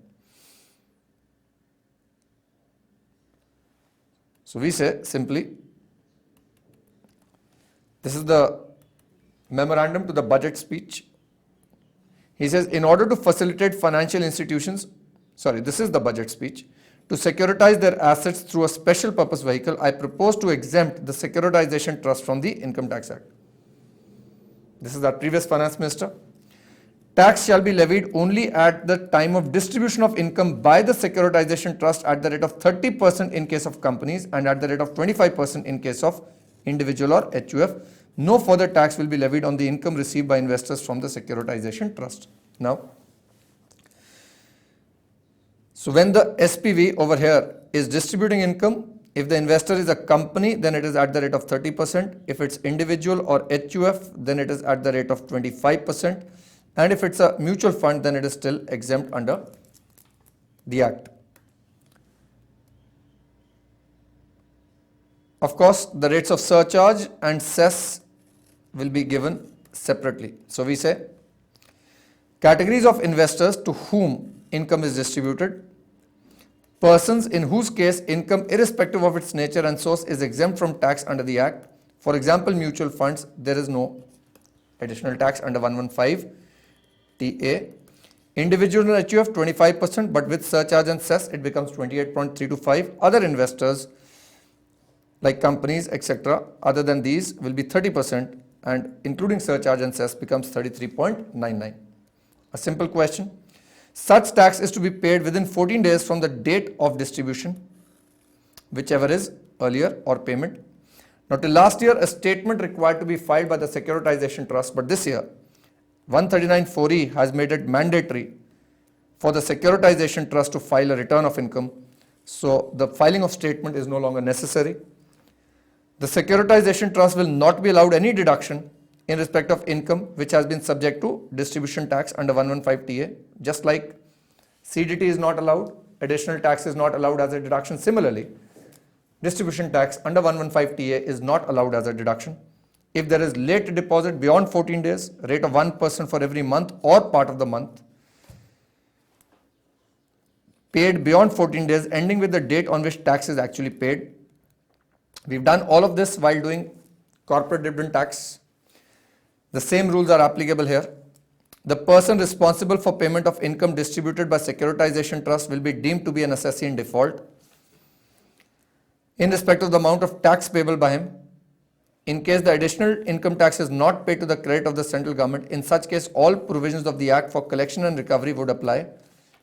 So we say simply, this is the memorandum to the budget speech. He says, in order to facilitate financial institutions, this is the budget speech, to securitize their assets through a special purpose vehicle, I propose to exempt the Securitization Trust from the Income Tax Act. This is our previous finance minister. Tax shall be levied only at the time of distribution of income by the Securitization Trust at the rate of 30% in case of companies and at the rate of 25% in case of individual or HUF. No further tax will be levied on the income received by investors from the Securitization Trust. Now, so when the SPV over here is distributing income, if the investor is a company, then it is at the rate of 30%. If it's individual or HUF, then it is at the rate of 25%. And if it's a mutual fund, then it is still exempt under the Act. Of course, the rates of surcharge and cess will be given separately. So we say, categories of investors to whom income is distributed: persons in whose case income, irrespective of its nature and source, is exempt from tax under the Act. For example, mutual funds, there is no additional tax under 115 TA. Individual and HUF 25%, but with surcharge and cess it becomes 28.325. Other investors like companies, etc., other than these will be 30%, and including surcharge and cess becomes 33.99. A simple question. Such tax is to be paid within 14 days from the date of distribution, whichever is earlier, or payment. Now, till last year, a statement required to be filed by the Securitization Trust, but this year, 139(4)(e) has made it mandatory for the Securitization Trust to file a return of income. So, the filing of statement is no longer necessary. The Securitization Trust will not be allowed any deduction in respect of income which has been subject to distribution tax under 115 TA. Just like CDT is not allowed, additional tax is not allowed as a deduction. Similarly, distribution tax under 115 TA is not allowed as a deduction. If there is late deposit beyond 14 days, rate of 1% for every month or part of the month, paid beyond 14 days ending with the date on which tax is actually paid. We've done all of this while doing corporate dividend tax. The same rules are applicable here. The person responsible for payment of income distributed by Securitization Trust will be deemed to be an assessee in default in respect of the amount of tax payable by him. In case the additional income tax is not paid to the credit of the central government, in such case all provisions of the Act for collection and recovery would apply,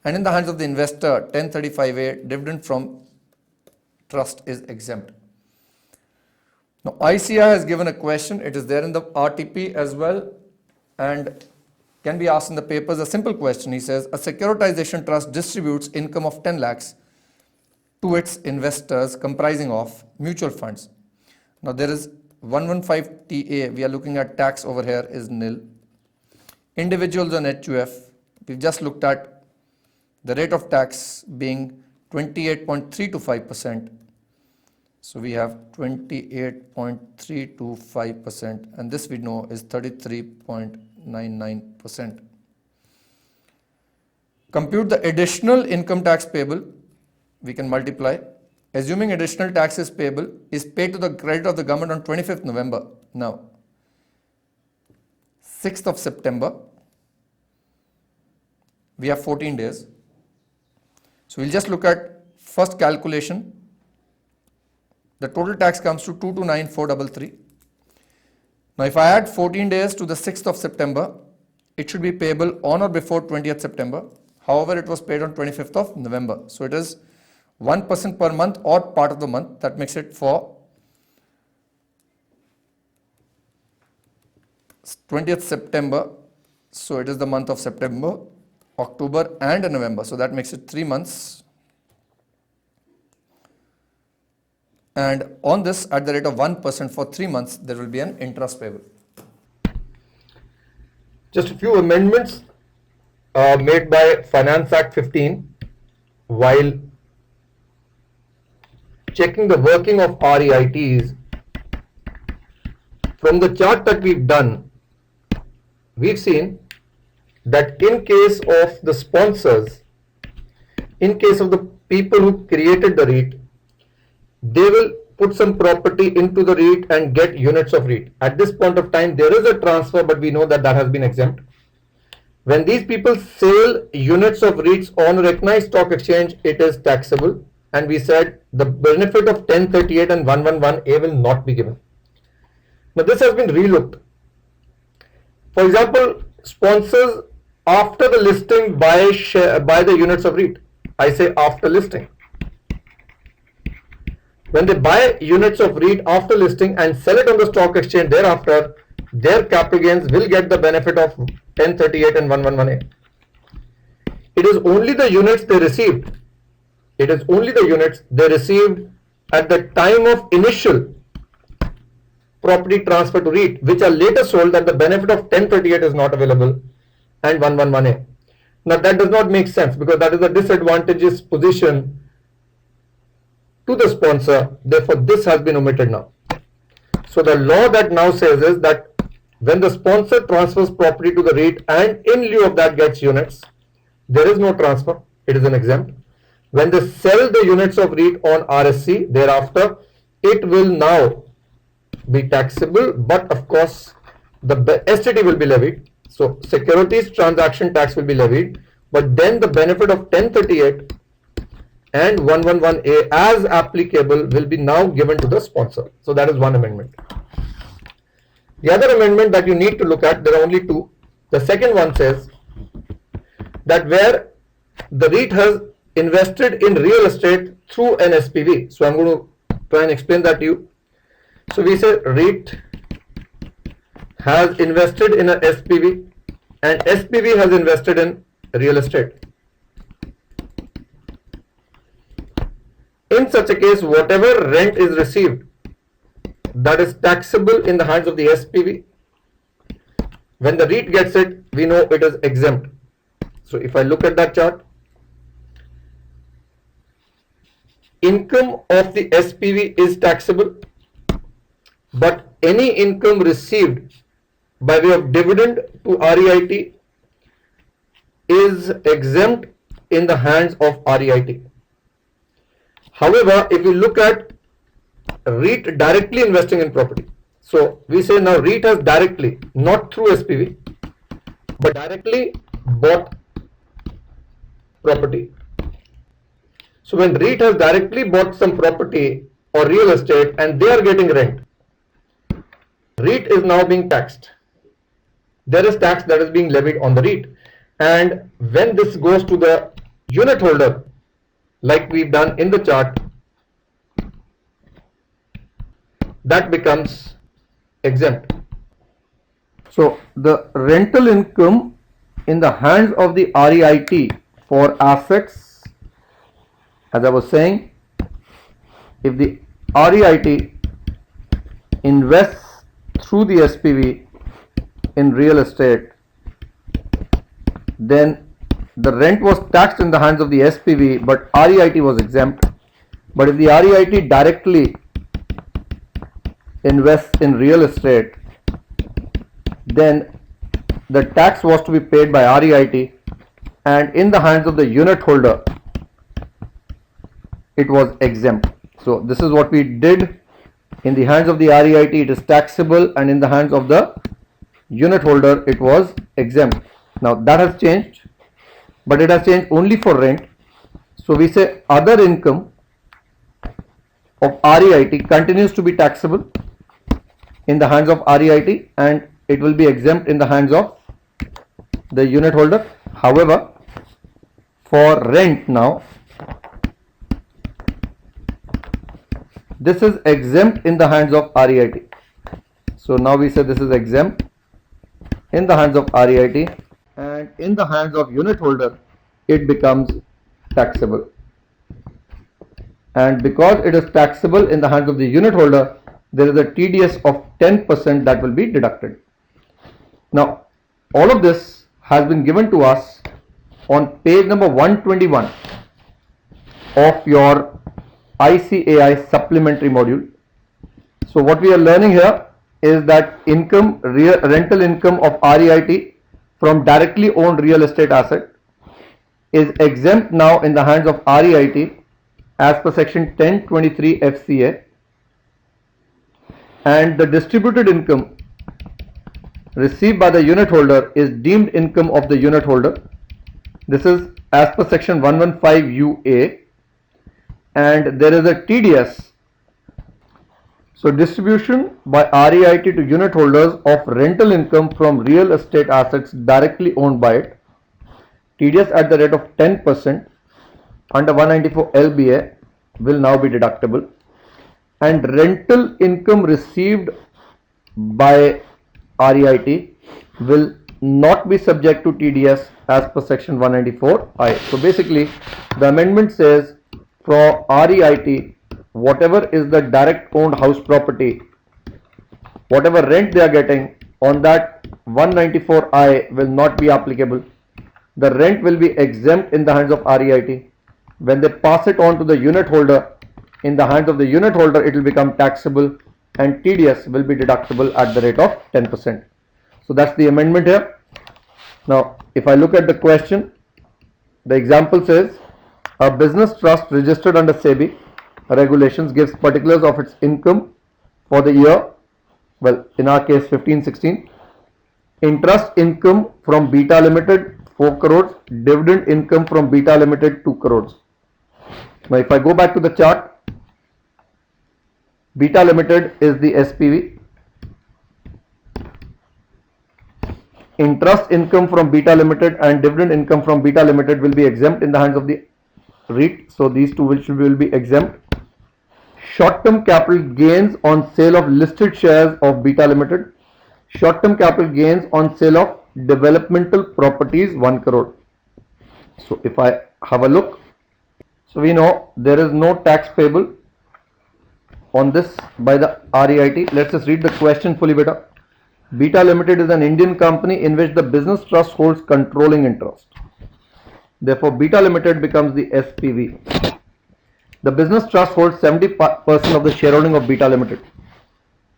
and in the hands of the investor, 1035A, dividend from trust is exempt. Now, ICI has given a question. It is there in the RTP as well and can be asked in the papers. A simple question. He says, a Securitization Trust distributes income of 10 lakhs to its investors comprising of mutual funds. Now, there is 115 TA. We are looking at tax over here is nil. Individuals on HUF, we've just looked at the rate of tax being 28.325%. So we have 28.325%, and this we know is 33.99%. Compute the additional income tax payable. We can multiply. Assuming additional tax is payable, is paid to the credit of the government on 25th November. Now, 6th of September, we have 14 days. So we'll just look at first calculation. The total tax comes to 229,433. Now, if I add 14 days to the 6th of September, it should be payable on or before 20th September. However, it was paid on 25th of November. So it is 1% per month or part of the month. That makes it for 20th September. So it is the month of September, October and November. So that makes it 3 months. And on this, at the rate of 1% for 3 months, there will be an interest payable. Just a few amendments made by Finance Act 15 while checking the working of REITs. From the chart that we've done, we've seen that in case of the sponsors, in case of the people who created the REIT, they will put some property into the REIT and get units of REIT. At this point of time, there is a transfer, but we know that that has been exempt. When these people sell units of REITs on a recognized stock exchange, it is taxable. And we said the benefit of 1038 and 111A will not be given. Now this has been relooked. For example, sponsors after the listing buy the units of REIT. I say after listing. When they buy units of REIT after listing and sell it on the stock exchange thereafter, their capital gains will get the benefit of 1038 and 111A. It is only the units they received. It is only the units they received at the time of initial property transfer to REIT, which are later sold, that the benefit of 1038 is not available and 111A. Now that does not make sense because that is a disadvantageous position to the sponsor. Therefore, this has been omitted now. So the law that now says is that when the sponsor transfers property to the REIT and in lieu of that gets units, there is no transfer. It is an exempt. When they sell the units of REIT on RSC, thereafter, it will now be taxable, but of course, the STT will be levied. So securities transaction tax will be levied, but then the benefit of 1038 and 111A as applicable will be now given to the sponsor. So that is one amendment. The other amendment that you need to look at, there are only two. The second one says that where the REIT has invested in real estate through an SPV. So I'm going to try and explain that to you. So we say REIT has invested in a SPV and SPV has invested in real estate. In such a case, whatever rent is received, that is taxable in the hands of the SPV. When the REIT gets it, we know it is exempt. So if I look at that chart, income of the SPV is taxable, but any income received by way of dividend to REIT is exempt in the hands of REIT. However, if we look at REIT directly investing in property, so we say now REIT has directly, not through SPV, but directly bought property. So when REIT has directly bought some property or real estate and they are getting rent, REIT is now being taxed. There is tax that is being levied on the REIT, and when this goes to the unit holder, like we've done in the chart, that becomes exempt. So the rental income in the hands of the REIT for assets, as I was saying, if the REIT invests through the SPV in real estate, then the rent was taxed in the hands of the SPV, but REIT was exempt. But if the REIT directly invests in real estate, then the tax was to be paid by REIT, and in the hands of the unit holder, it was exempt. So this is what we did. In the hands of the REIT, it is taxable, and in the hands of the unit holder, it was exempt. Now that has changed, but it has changed only for rent. So we say other income of REIT continues to be taxable in the hands of REIT, and it will be exempt in the hands of the unit holder. However, for rent now, this is exempt in the hands of REIT. So now we say this is exempt in the hands of REIT, and in the hands of unit holder, it becomes taxable. And because it is taxable in the hands of the unit holder, there is a TDS of 10% that will be deducted. Now, all of this has been given to us on page number 121 of your ICAI supplementary module. So what we are learning here is that rental income of REIT from directly owned real estate asset is exempt now in the hands of REIT as per section 1023 FCA, and the distributed income received by the unit holder is deemed income of the unit holder. This is as per section 115 UA, and there is a TDS. So distribution by REIT to unit holders of rental income from real estate assets directly owned by it. TDS at the rate of 10% under 194 LBA will now be deductible, and rental income received by REIT will not be subject to TDS as per section 194I. So basically the amendment says for REIT, whatever is the direct owned house property, whatever rent they are getting on that 194I will not be applicable. The rent will be exempt in the hands of REIT. When they pass it on to the unit holder, in the hands of the unit holder it will become taxable, and TDS will be deductible at the rate of 10%. So that's the amendment here. Now if I look at the question, the example says a business trust registered under SEBI regulations gives particulars of its income for the year, well in our case 15-16, interest income from Beta Limited 4 crores, dividend income from Beta Limited 2 crores. Now if I go back to the chart, Beta Limited is the SPV. Interest income from Beta Limited and dividend income from Beta Limited will be exempt in the hands of the REIT. So these two will be exempt. Short-term capital gains on sale of listed shares of Beta Limited. Short-term capital gains on sale of developmental properties 1 crore. So if I have a look, so we know there is no tax payable on this by the REIT. Let's just read the question fully better. Beta Limited is an Indian company in which the business trust holds controlling interest. Therefore, Beta Limited becomes the SPV. The business trust holds 70% of the shareholding of Beta Limited.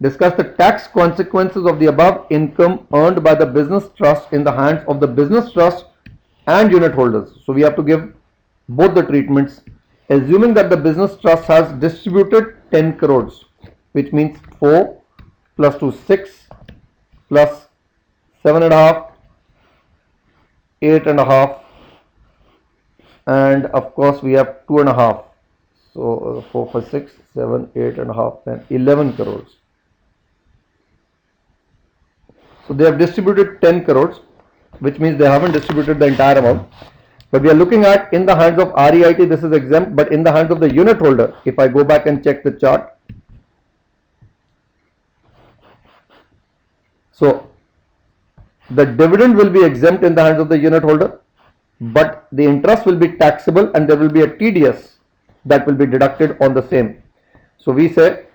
Discuss the tax consequences of the above income earned by the business trust in the hands of the business trust and unit holders. So we have to give both the treatments. Assuming that the business trust has distributed 10 crores, which means 4 plus 2 6 plus 7.5 8.5, and of course we have 2.5. So 4 for 6 7 8.5 and 11 crores. So they have distributed 10 crores, which means they haven't distributed the entire amount. But we are looking at in the hands of REIT this is exempt, but in the hands of the unit holder, if I go back and check the chart, so the dividend will be exempt in the hands of the unit holder, but the interest will be taxable and there will be a TDS that will be deducted on the same. So we say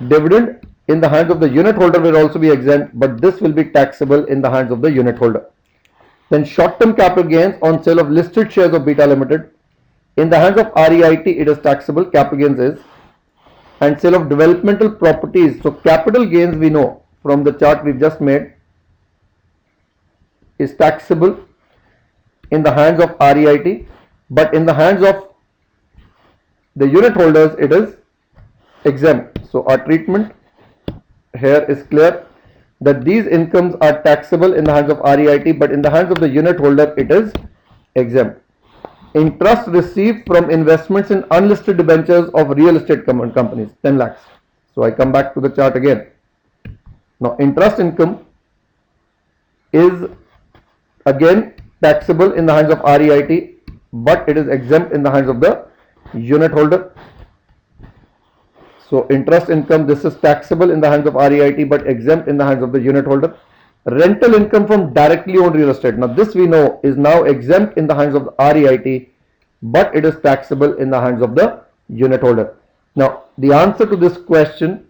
dividend in the hands of the unit holder will also be exempt, but this will be taxable in the hands of the unit holder. Then short-term capital gains on sale of listed shares of Beta Limited. In the hands of REIT it is taxable, capital gains is, and sale of developmental properties. So capital gains we know from the chart we've just made is taxable in the hands of REIT, but in the hands of the unit holders it is exempt. So our treatment here is clear that these incomes are taxable in the hands of REIT, but in the hands of the unit holder it is exempt. Interest received from investments in unlisted debentures of real estate companies 10 lakhs. So I come back to the chart again. Now interest income is again taxable in the hands of REIT, but it is exempt in the hands of the unit holder. So interest income, this is taxable in the hands of REIT but exempt in the hands of the unit holder. Rental income from directly owned real estate. Now this we know is now exempt in the hands of the REIT, but it is taxable in the hands of the unit holder. Now the answer to this question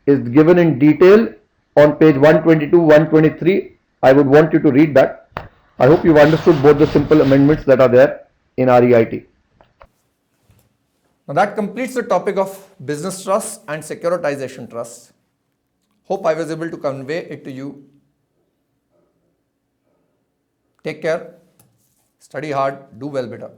is given in detail on page 122, 123. I would want you to read that. I hope you've understood both the simple amendments that are there in REIT. Now that completes the topic of business trust and securitization trust. Hope I was able to convey it to you. Take care, study hard, do well better.